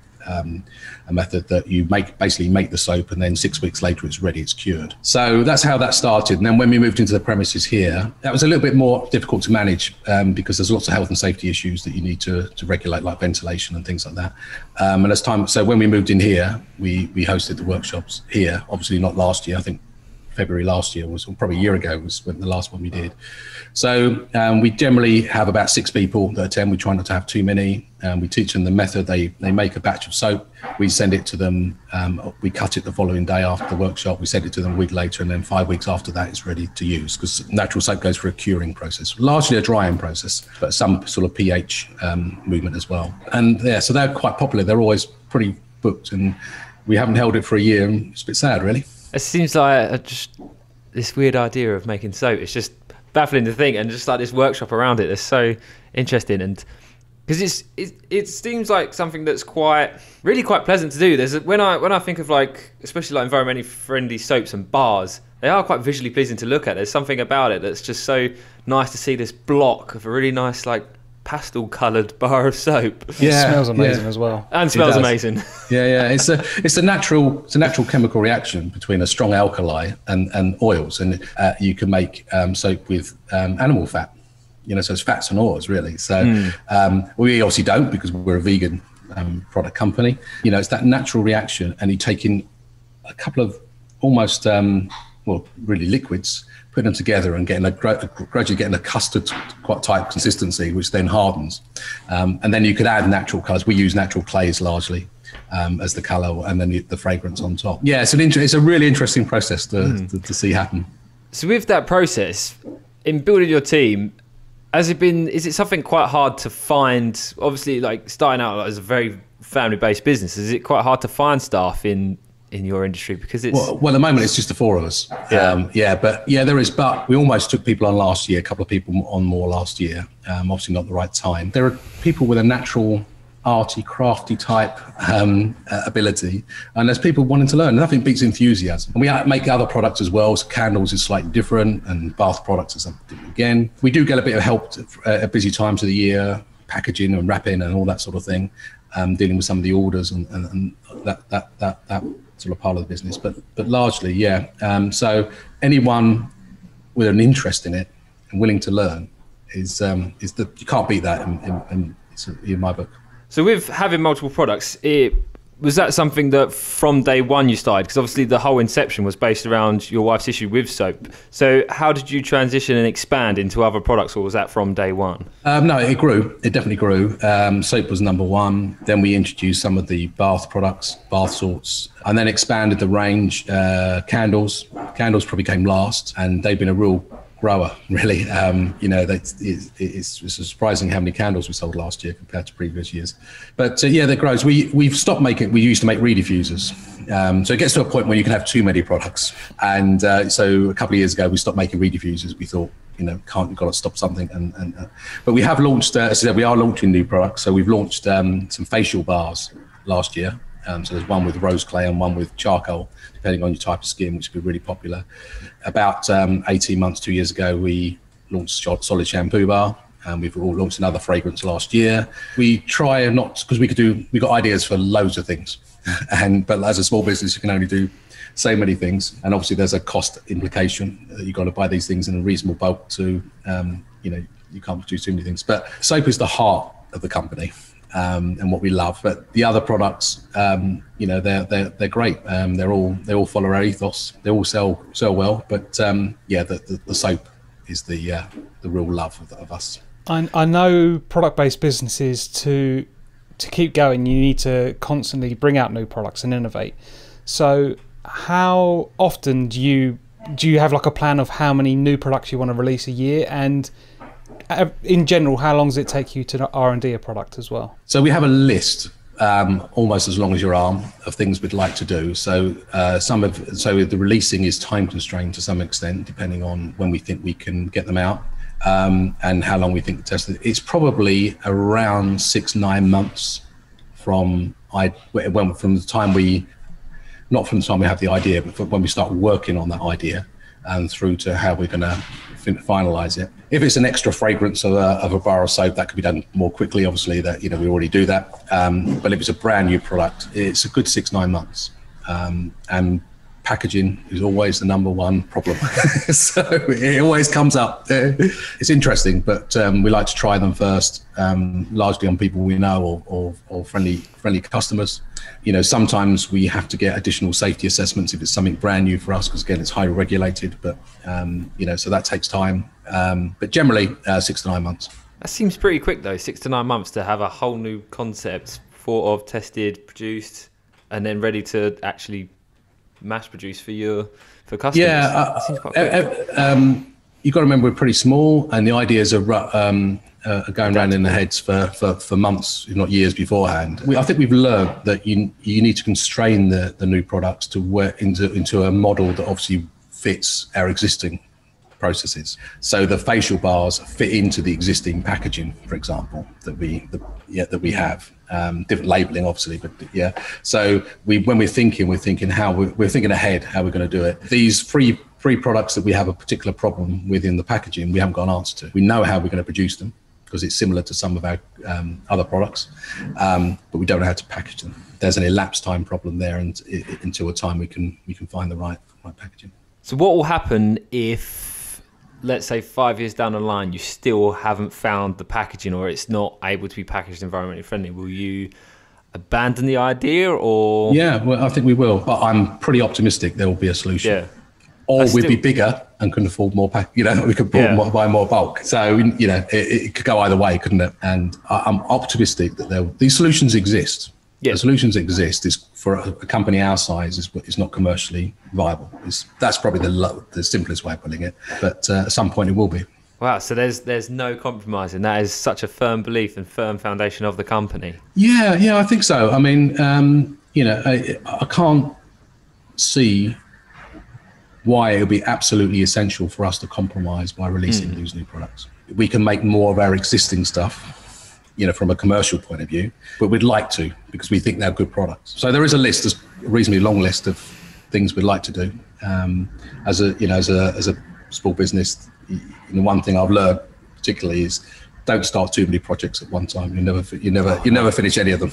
method that you basically make the soap and then 6 weeks later it's ready, it's cured. So that's how that started. And then when we moved into the premises here, that was a little bit more difficult to manage because there's lots of health and safety issues that you need to regulate, like ventilation and things like that. So when we moved in here, we hosted the workshops here, obviously not last year. I think February last year or probably a year ago was when the last one we did. So we generally have about 6 people that attend. We try not to have too many. We teach them the method. They make a batch of soap. We send it to them. We cut it the following day after the workshop. We send it to them a week later, and then 5 weeks after that it's ready to use, because natural soap goes through a curing process, largely a drying process, but some sort of pH movement as well. And so they're quite popular. They're always pretty booked, and we haven't held it for a year, and it's a bit sad, really. It seems like just this weird idea of making soap. It's just baffling to think, and just like this workshop around it, it's so interesting. And because it seems like something that's really quite pleasant to do. When I think of especially like environmentally friendly soaps and bars, they are quite visually pleasing to look at. There's something about it that's just so nice to see this block of a really nice pastel coloured bar of soap. Yeah, it smells amazing as well. And smells amazing. Yeah. It's a natural chemical reaction between a strong alkali and oils, and you can make soap with animal fat. So it's fats and oils really. So we obviously don't, because we're a vegan product company. It's that natural reaction, and you take in a couple of almost really liquids, put them together and gradually getting a custard quite tight consistency, which then hardens. And then you could add natural colours. We use natural clays largely as the colour, and then the fragrance on top. Yeah, it's a really interesting process to see happen. So with that process, in building your team, is it something quite hard to find? Obviously, starting out as a very family-based business, is it quite hard to find staff in your industry? Because it's well, at the moment it's just the 4 of us. There is, but we almost took people on last year, a couple of people on more last year. Obviously not the right time. There are people with a natural arty, crafty type ability, and there's people wanting to learn. Nothing beats enthusiasm. And we make other products as well. So candles is slightly different, and bath products is something different again. We do get a bit of help at busy times of the year, packaging and wrapping and all that sort of thing, dealing with some of the orders and that sort of part of the business, but largely, so anyone with an interest in it and willing to learn is you can't beat that in my book. So with having multiple products, was that something that from day one you started? Because obviously the whole inception was based around your wife's issue with soap. So how did you transition and expand into other products, or was that from day one? No, it grew. It definitely grew. Soap was number one. Then we introduced some of the bath products, bath salts, and then expanded the range. Candles probably came last, and they've been a real grower, really. It's surprising how many candles we sold last year compared to previous years. But that grows. We've stopped making. We used to make reed diffusers, so it gets to a point where you can have too many products. And so a couple of years ago, we stopped making reed diffusers. We thought, you've got to stop something. But we have launched. As I said, we are launching new products. So we've launched some facial bars last year. So there's one with rose clay and one with charcoal, depending on your type of skin, which will be really popular. About 18 months, 2 years ago, we launched solid shampoo bar, and we've all launched another fragrance last year. We try not, because we got ideas for loads of things, but as a small business, you can only do so many things, and obviously there's a cost implication that you've got to buy these things in a reasonable bulk to, you can't produce too many things. But soap is the heart of the company. And what we love, but the other products, they're great. They all follow our ethos. They all sell well, but the soap is the real love of us. I know product-based businesses to keep going, you need to constantly bring out new products and innovate. So how often do you have like a plan of how many new products you want to release a year, and in general, how long does it take you to R&D a product as well? So we have a list, almost as long as your arm, of things we'd like to do. So the releasing is time constrained to some extent, depending on when we think we can get them out, and how long we think the test. It's probably around 6-9 months from the time we have the idea, but when we start working on that idea, and through to how we're going to finalize it. If it's an extra fragrance of a bar of soap, that could be done more quickly. Obviously, that we already do that. But if it's a brand new product, it's a good 6-9 months. And packaging is always the number one problem. So it always comes up. It's interesting, but we like to try them first, largely on people we know or friendly customers. Sometimes we have to get additional safety assessments if it's something brand new for us, because again, it's highly regulated, but so that takes time. But generally 6 to 9 months. That seems pretty quick though, 6 to 9 months to have a whole new concept thought of, tested, produced, and then ready to actually mass produce for customers. Yeah, that seems quite quick. You've got to remember we're pretty small, and the ideas are going around in the heads for months, if not years beforehand. I think we've learned that you need to constrain the new products to work into a model that obviously fits our existing processes. So the facial bars fit into the existing packaging, for example, that we have. Different labeling, obviously, but yeah. So when we're thinking how we're thinking ahead, how we're going to do it. These free products that we have a particular problem with in the packaging, we haven't got an answer to. We know how we're going to produce them because it's similar to some of our other products, but we don't know how to package them. There's an elapsed time problem there, and until a time we can find the right packaging. So what will happen if, let's say 5 years down the line, you still haven't found the packaging, or it's not able to be packaged environmentally friendly? Will you abandon the idea, or? Yeah, well, I think we will, but I'm pretty optimistic there will be a solution. Yeah. Or we'd be bigger and can afford more we could buy more bulk. So, it could go either way, couldn't it? And I'm optimistic that these solutions exist. Yeah. The solutions exist. Is for a company our size is not commercially viable. That's probably the simplest way of putting it. But at some point it will be. Wow. So there's no compromise, and that is such a firm belief and firm foundation of the company. Yeah, I think so. I mean, I can't see why it would be absolutely essential for us to compromise by releasing these new products. We can make more of our existing stuff, from a commercial point of view, but we'd like to, because we think they're good products. So there is a reasonably long list of things we'd like to do. As a small business, one thing I've learned particularly is don't start too many projects at one time. You never finish any of them.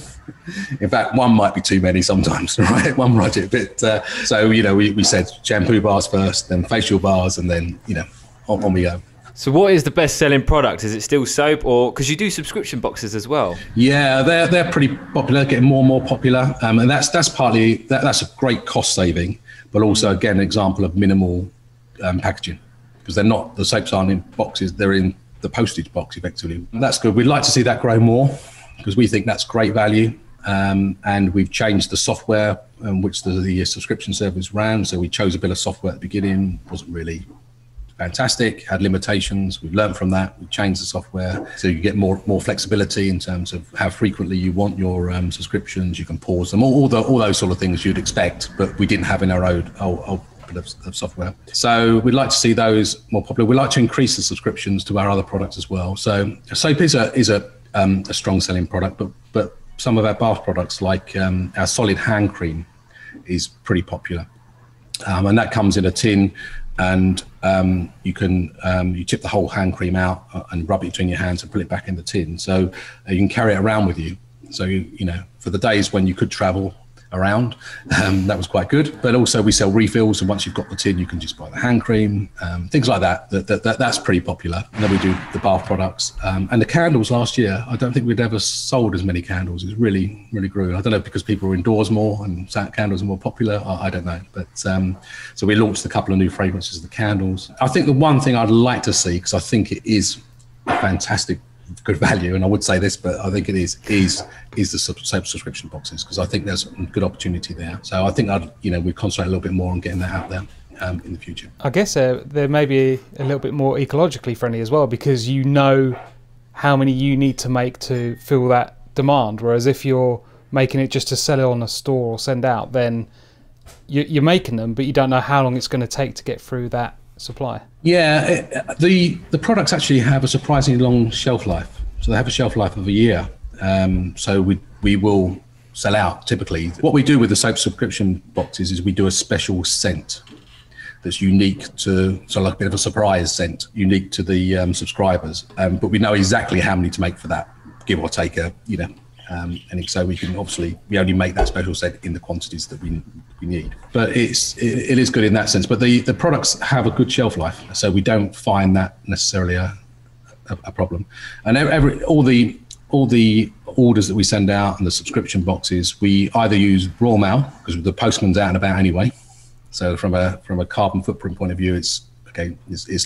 In fact, one might be too many sometimes, right? One project. But so we said shampoo bars first, then facial bars, and then on we go. So what is the best selling product? Is it still soap, or because you do subscription boxes as well? Yeah, they're pretty popular, getting more and more popular, and that's partly that's a great cost saving, but also again an example of minimal packaging, because they're not, the soaps aren't in boxes, they're in the postage box effectively. And that's good. We'd like to see that grow more, because we think that's great value, and we've changed the software which the subscription service ran. So we chose a bit of software at the beginning, wasn't really fantastic, had limitations. We've learned from that. We've changed the software so you get more flexibility in terms of how frequently you want your subscriptions. You can pause them, all those sort of things you'd expect, but we didn't have in our old bit of software. So we'd like to see those more popular. We'd like to increase the subscriptions to our other products as well. So soap is a strong selling product, but some of our bath products, like our solid hand cream, is pretty popular, and that comes in a tin. And you can you tip the whole hand cream out and rub it between your hands and put it back in the tin. So you can carry it around with you. So you know, for the days when you could travel around, that was quite good. But also we sell refills, and once you've got the tin, you can just buy the hand cream, things like that. That's pretty popular. And then we do the bath products and the candles. Last year, I don't think we'd ever sold as many candles. It really grew. I don't know, because people are indoors more and candles are more popular. I don't know. But so we launched a couple of new fragrances of the candles. I think the one thing I'd like to see, because I think it is fantastic, good value, and I would say this, but I think it is the subscription boxes, because I think there's a good opportunity there. So I think we concentrate a little bit more on getting that out there in the future. I guess there may be a little bit more ecologically friendly as well, because you know how many you need to make to fill that demand. Whereas if you're making it just to sell it on a store or send out, then you're making them, but you don't know how long it's going to take to get through that supply. Yeah, the products actually have a surprisingly long shelf life. So they have a shelf life of a year. So we will sell out typically. What we do with the soap subscription boxes is we do a special scent that's unique to, so like a bit of a surprise scent, unique to the subscribers. But we know exactly how many to make for that, give or take and so we only make that special scent in the quantities that we need. But it is good in that sense. But the products have a good shelf life, so we don't find that necessarily a problem. And all the orders that we send out and the subscription boxes, we either use raw mail, because the postman's out and about anyway. So from a carbon footprint point of view, it's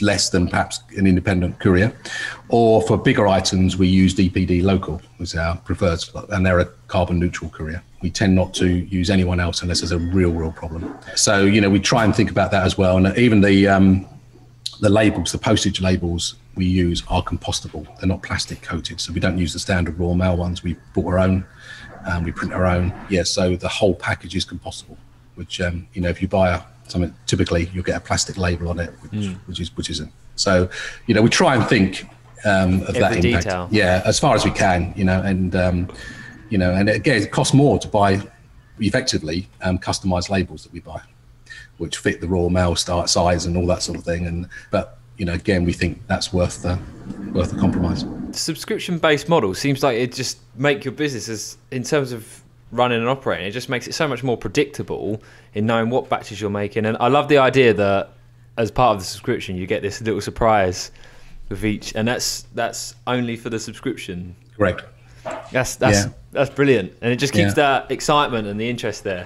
less than perhaps an independent courier. Or for bigger items, we use DPD local as our preferred, and they're a carbon neutral courier. We tend not to use anyone else unless there's a real problem. So we try and think about that as well. And even the labels, the postage labels we use are compostable. They're not plastic coated, so we don't use the standard raw mail ones. We bought our own, we print our own. Yeah, so the whole package is compostable, which if you buy something, typically you'll get a plastic label on it, which isn't. So we try and think of every that impact. detail. Yeah, as far as we can. And again, it costs more to buy effectively customized labels that we buy, which fit the raw mail size and all that sort of thing. But again, we think that's worth the compromise. The subscription-based model seems like it just make your business, in terms of running and operating, it just makes it so much more predictable in knowing what batches you're making. And I love the idea that as part of the subscription you get this little surprise with each, and that's only for the subscription. Correct. That's brilliant, and it just keeps that excitement and the interest there.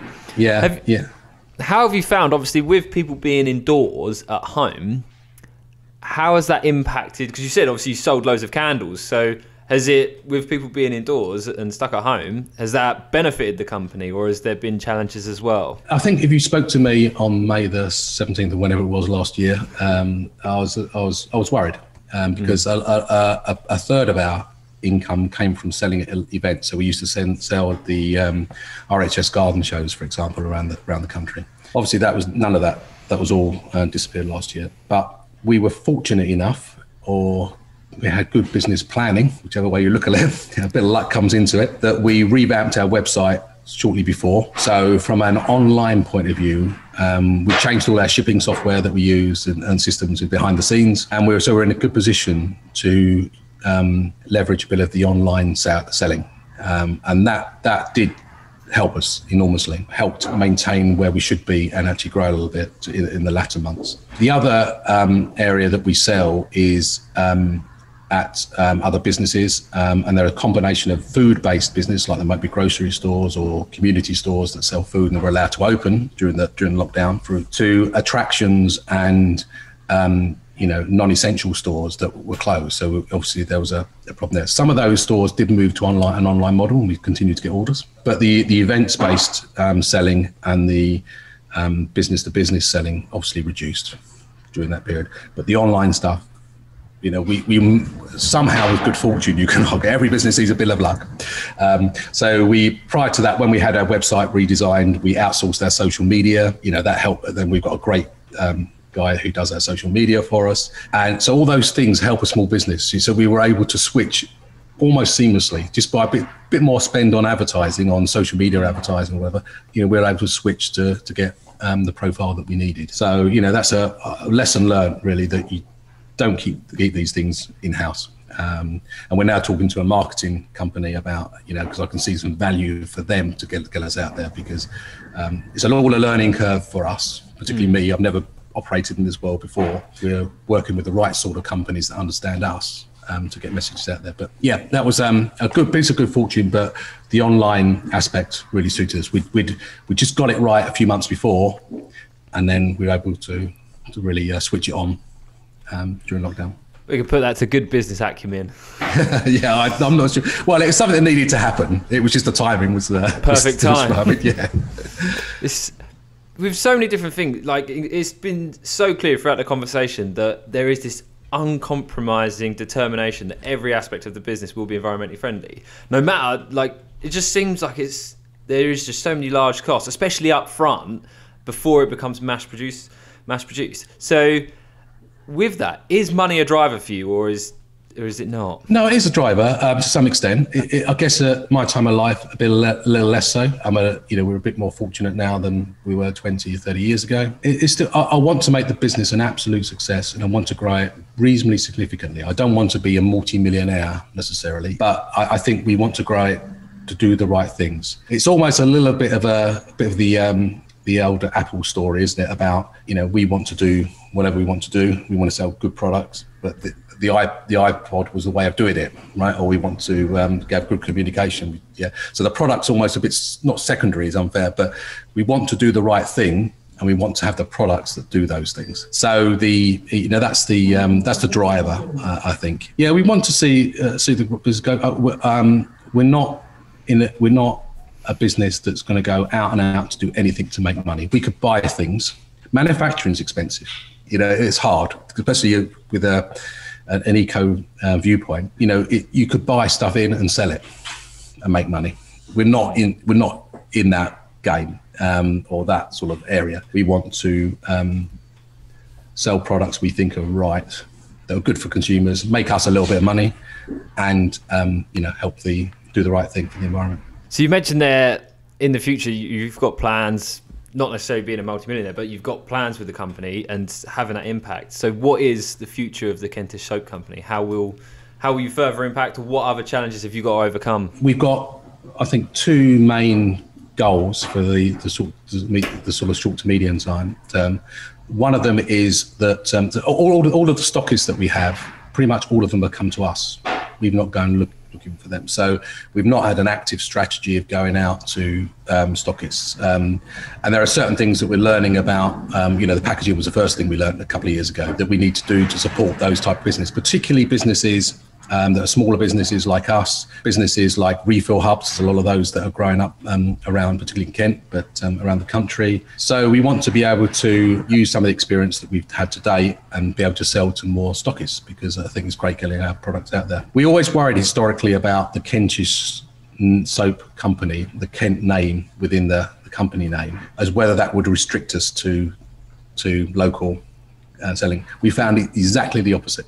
How have you found, obviously with people being indoors at home, how has that impacted, because you said obviously you sold loads of candles, so has it, with people being indoors and stuck at home, has that benefited the company, or has there been challenges as well? I think if you spoke to me on May the 17th or whenever it was last year, I was worried because a third of our income came from selling at events. So we used to sell at the RHS garden shows, for example, around the country. Obviously, none of that. That was all disappeared last year. But we were fortunate enough, or we had good business planning, whichever way you look at it, a bit of luck comes into it, that we revamped our website shortly before. So from an online point of view, we changed all our shipping software that we use and systems behind the scenes. And we're in a good position to leverage a bit of the online selling. And that did help us enormously, helped maintain where we should be and actually grow a little bit in the latter months. The other area that we sell is at other businesses, and they're a combination of food-based business, like there might be grocery stores or community stores that sell food and were allowed to open during lockdown, through to attractions and non-essential stores that were closed. So obviously there was a problem there. Some of those stores did move to an online model, and we continued to get orders. But the events-based selling and the business-to-business selling obviously reduced during that period. But the online stuff, we somehow, with good fortune, you can argue every business needs a bit of luck. So prior to that, when we had our website redesigned, we outsourced our social media. That helped. Then we've got a great guy who does our social media for us, and so all those things help a small business. So we were able to switch almost seamlessly, just by a bit more spend on advertising, on social media advertising, or whatever. We were able to switch to get the profile that we needed. So that's a lesson learned, really, that you don't keep these things in-house. And we're now talking to a marketing company about, because I can see some value for them to get us out there, because it's all a learning curve for us, particularly me. I've never operated in this world before. We're working with the right sort of companies that understand us to get messages out there. But yeah, that was a good piece of good fortune, but the online aspect really suited us. We just got it right a few months before, and then we were able to really switch it on during lockdown. We can put that to good business acumen. Yeah, I'm not sure. Well, it was something that needed to happen. It was just the timing was perfect time. Yeah. With so many different things, like, it's been so clear throughout the conversation that there is this uncompromising determination that every aspect of the business will be environmentally friendly. No matter, it just seems like there is just so many large costs, especially up front, before it becomes mass produced. So with that, is money a driver for you, or is it not? No, it is a driver to some extent. I guess at my time of life, a little less so. We're a bit more fortunate now than we were 20 or 30 years ago. It's still, I want to make the business an absolute success, and I want to grow it reasonably significantly. I don't want to be a multi-millionaire necessarily, but I think we want to grow it to do the right things. It's almost a little bit of the elder Apple story, isn't it? About, we want to do whatever we want to do. We want to sell good products, but the iPod was a way of doing it, right? Or we want to have good communication. Yeah. So the product's almost a bit, not secondary is unfair, but we want to do the right thing, and we want to have the products that do those things. So that's the driver, I think. Yeah, we want to see the business go. We're not a business that's going to go out and out to do anything to make money. We could buy things. Manufacturing is expensive. It's hard, especially with an eco viewpoint. You could buy stuff in and sell it and make money. We're not in that game or that sort of area. We want to sell products we think are right, that are good for consumers, make us a little bit of money, and help do the right thing for the environment. So you mentioned there, in the future, you've got plans, not necessarily being a multimillionaire, but you've got plans with the company and having that impact. So what is the future of the Kentish Soap Company? How will you further impact, or what other challenges have you got to overcome? We've got, I think, two main goals for the sort of short to medium term. One of them is that all of the stockists that we have, pretty much all of them have come to us. We've not gone looking for them. So we've not had an active strategy of going out to stockists. And there are certain things that we're learning about. The packaging was the first thing we learned a couple of years ago that we need to do to support those type of business, particularly businesses that are smaller businesses like us, businesses like refill hubs. There's a lot of those that are growing up around, particularly in Kent, but around the country. So we want to be able to use some of the experience that we've had today and be able to sell to more stockists, because I think it's great getting our products out there. We always worried historically about the Kentish Soap Company, the Kent name within the company name, as whether that would restrict us to local selling. We found exactly the opposite.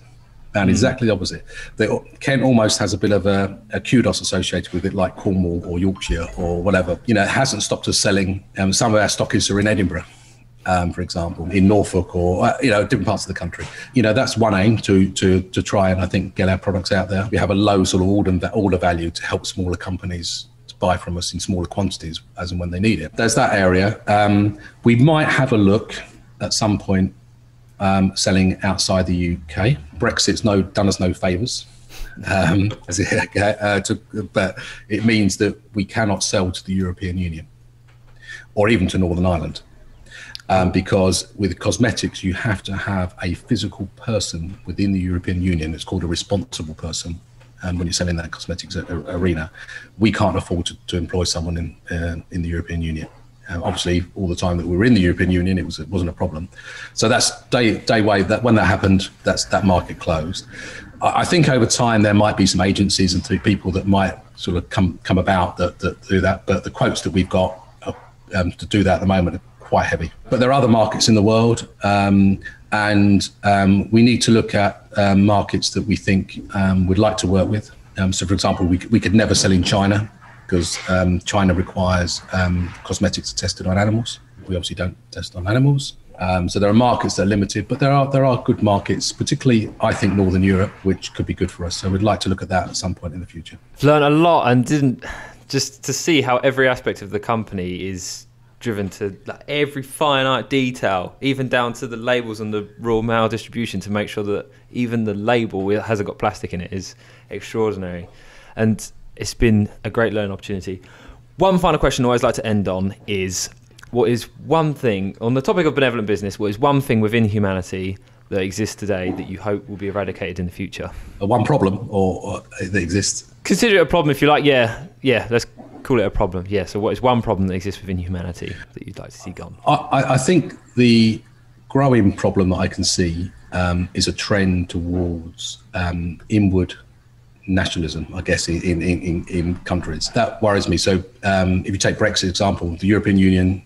Kent almost has a bit of a kudos associated with it, like Cornwall or Yorkshire or whatever. It hasn't stopped us selling. Some of our stockists are in Edinburgh, for example, in Norfolk, or different parts of the country. That's one aim to try and, I think, get our products out there. We have a low sort of order value to help smaller companies to buy from us in smaller quantities as and when they need it. There's that area. We might have a look at some point selling outside the UK. Brexit's done us no favours. But it means that we cannot sell to the European Union or even to Northern Ireland. Because with cosmetics, you have to have a physical person within the European Union. It's called a responsible person. And when you're selling that cosmetics arena, we can't afford to employ someone in the European Union. Obviously, all the time that we were in the European Union, it wasn't a problem. So that's day way. That when that happened, that market closed. I think over time there might be some agencies and people that might sort of come about that do that. But the quotes that we've got to do that at the moment are quite heavy. But there are other markets in the world, and we need to look at markets that we think we'd like to work with. So, for example, we could never sell in China because China requires cosmetics tested on animals. We obviously don't test on animals. So there are markets that are limited, but there are good markets, particularly I think Northern Europe, which could be good for us. So we'd like to look at that at some point in the future. I've learned a lot, and didn't just to see how every aspect of the company is driven to like every finite detail, even down to the labels on the raw mail distribution, to make sure that even the label hasn't got plastic in it, is extraordinary. And it's been a great learning opportunity. One final question I always like to end on is, what is one thing, on the topic of benevolent business, what is one thing within humanity that exists today that you hope will be eradicated in the future? One problem or that exists? Consider it a problem if you like. Yeah, let's call it a problem. Yeah, so what is one problem that exists within humanity that you'd like to see gone? I think the growing problem that I can see is a trend towards inward nationalism, I guess, in countries. That worries me. So if you take Brexit example, the European Union,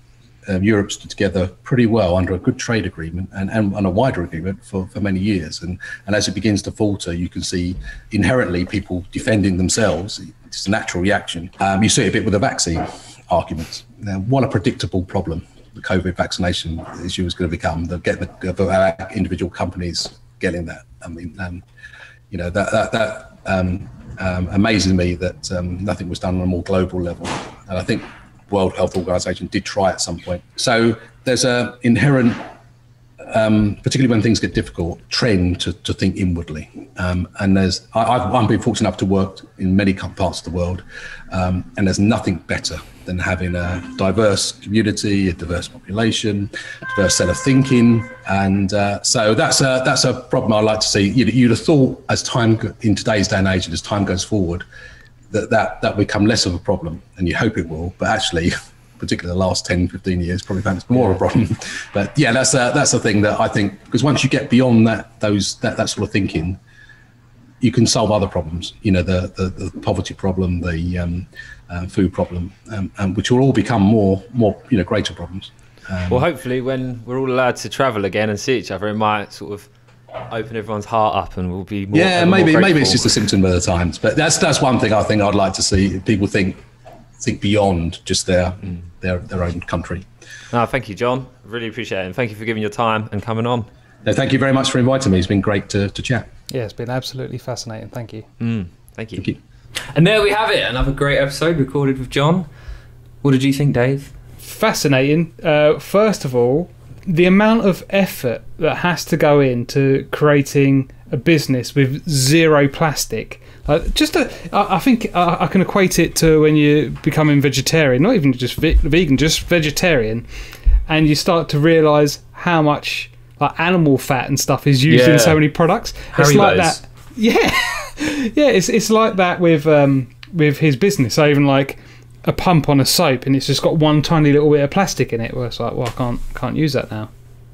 Europe stood together pretty well under a good trade agreement and a wider agreement for many years. And as it begins to falter, you can see inherently people defending themselves. It's a natural reaction. You see it a bit with the vaccine arguments. Now, what a predictable problem the COVID vaccination issue is going to become. They'll get the individual companies getting that. I mean, that amazes me that nothing was done on a more global level. And I think World Health Organization did try at some point. So there's a inherent, particularly when things get difficult, trend to think inwardly. And I've been fortunate enough to work in many parts of the world, and there's nothing better than having a diverse community, a diverse population, a diverse set of thinking. And so that's a problem I like to see. You'd have thought as time, in today's day and age, and as time goes forward, that become less of a problem, and you hope it will, but actually, particularly the last 10, 15 years, probably found it's more of a problem. But yeah, that's the thing that I think, because once you get beyond that sort of thinking, you can solve other problems, the poverty problem, the food problem, which will all become more greater problems. Well, hopefully when we're all allowed to travel again and see each other, it might sort of open everyone's heart up, and we'll be more. Yeah, maybe it's just a symptom of the times, but that's one thing I think I'd like to see. People think beyond just their own country. No, thank you, John. Really appreciate it, and thank you for giving your time and coming on. No, thank you very much for inviting me. It's been great to chat. Yeah, it's been absolutely fascinating. Thank you. Thank you. Thank you. And there we have it, another great episode recorded with John. What did you think, Dave? Fascinating. First of all, the amount of effort that has to go into creating a business with zero plastic. I think I can equate it to when you're becoming vegetarian, not even just vegan, just vegetarian, and you start to realise how much animal fat and stuff is used in so many products. It's like that. Yeah, it's like that with his business. So even like a pump on a soap, and it's just got one tiny little bit of plastic in it, where it's like, well, I can't use that now.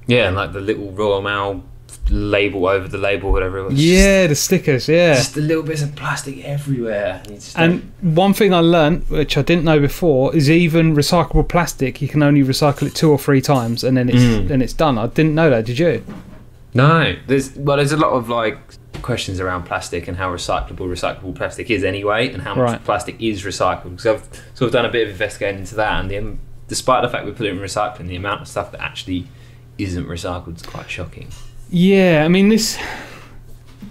Yeah, and like the little Royal Mail label over the label, whatever it was. Yeah, the stickers, yeah. Just the little bits of plastic everywhere. And one thing I learnt, which I didn't know before, is even recyclable plastic, you can only recycle it 2 or 3 times, and then it's done. I didn't know that, did you? No. There's a lot of questions around plastic and how recyclable plastic is anyway, and how much plastic is recycled. Because I've sort of done a bit of investigating into that, and despite the fact we put it in recycling, the amount of stuff that actually isn't recycled is quite shocking. Yeah, I mean,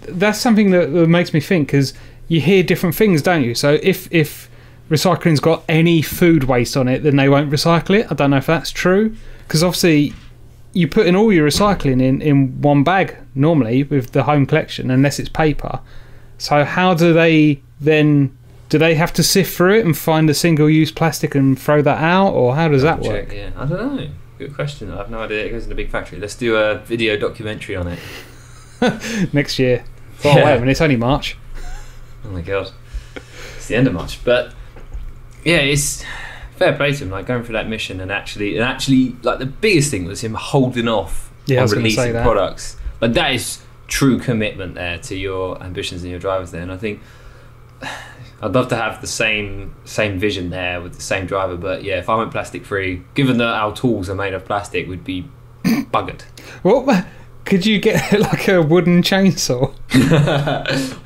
that's something that makes me think, because you hear different things, don't you? So if recycling's got any food waste on it, then they won't recycle it. I don't know if that's true, because obviously you put in all your recycling in one bag normally with the home collection, unless it's paper. So how do they then? Do they have to sift through it and find a single-use plastic and throw that out, or how does that work? Yeah, I don't know. Good question. I have no idea. It goes in a big factory. Let's do a video documentary on it. Next year. Well, wait a minute, it's only March. Oh my god. It's the end of March. But yeah, it's fair play to him, like going through that mission and actually like the biggest thing was him holding off on releasing products. Like that is true commitment there to your ambitions and your drivers there. And I think I'd love to have the same vision there with the same driver, but yeah, if I went plastic free, given that our tools are made of plastic, we'd be buggered. What? Could you get like a wooden chainsaw?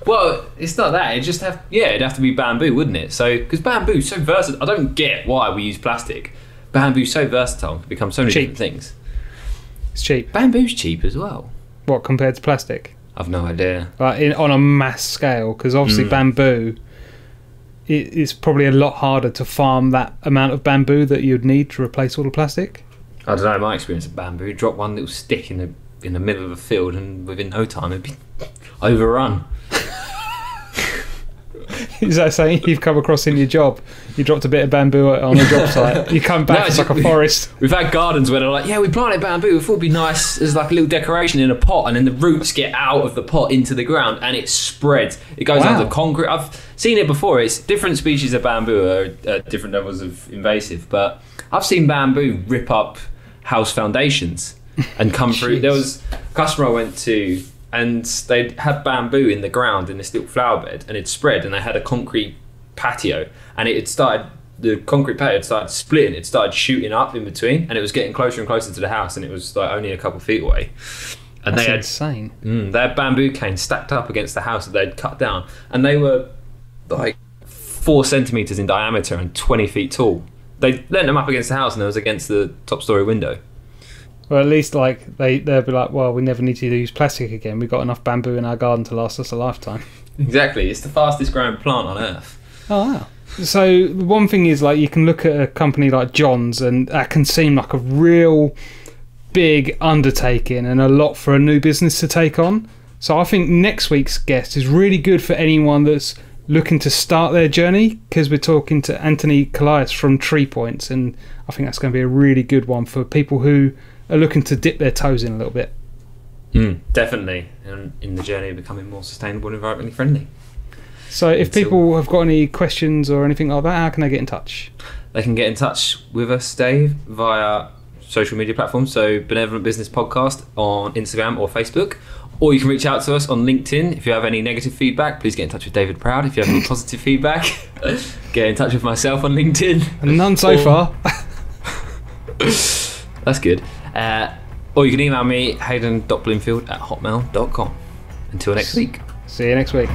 Well, it's not that. It'd have to be bamboo, wouldn't it? So, because bamboo's so versatile. I don't get why we use plastic. Bamboo's so versatile. It can become so many different things. It's cheap. Bamboo's cheap as well. What, compared to plastic? I've no idea. Like on a mass scale, because obviously bamboo, it's probably a lot harder to farm that amount of bamboo that you'd need to replace all the plastic. I don't know. My experience of bamboo, drop one little stick in the middle of a field, and within no time it'd be overrun. Is that saying you've come across in your job? You dropped a bit of bamboo on a job site. You come back, it's like a forest. We've had gardens where they're like, yeah, we planted bamboo. We thought it'd be nice as like a little decoration in a pot, and then the roots get out of the pot into the ground, and it spreads. It goes under concrete. I've seen it before. It's different species of bamboo are at different levels of invasive, but I've seen bamboo rip up house foundations and come through. There was a customer I went to, and they'd had bamboo in the ground in this little flower bed, and it spread, and they had a concrete patio, and the concrete patio had started splitting, it started shooting up in between, and it was getting closer and closer to the house, and it was like only a couple of feet away. And That's insane. They had bamboo canes stacked up against the house that they'd cut down, and they were like 4 centimetres in diameter and 20 feet tall. They leant them up against the house, and it was against the top story window. Well, at least like they'll be like, well, we never need to use plastic again. We've got enough bamboo in our garden to last us a lifetime. Exactly. It's the fastest growing plant on earth. Oh, wow. So one thing is, like, you can look at a company like John's, and that can seem like a real big undertaking and a lot for a new business to take on. So I think next week's guest is really good for anyone that's looking to start their journey, because we're talking to Anthony Callias from Tree Points, and I think that's going to be a really good one for people who are looking to dip their toes in a little bit. Definitely, and in the journey of becoming more sustainable and environmentally friendly. So if people have got any questions or anything like that, how can they get in touch? They can get in touch with us, Dave, via social media platforms, so Benevolent Business Podcast on Instagram or Facebook, or you can reach out to us on LinkedIn. If you have any negative feedback, please get in touch with David Proud. If you have any positive feedback, get in touch with myself on LinkedIn. None so far. That's good. Or you can email me, hayden.bloomfield@hotmail.com. Until next week. See you next week.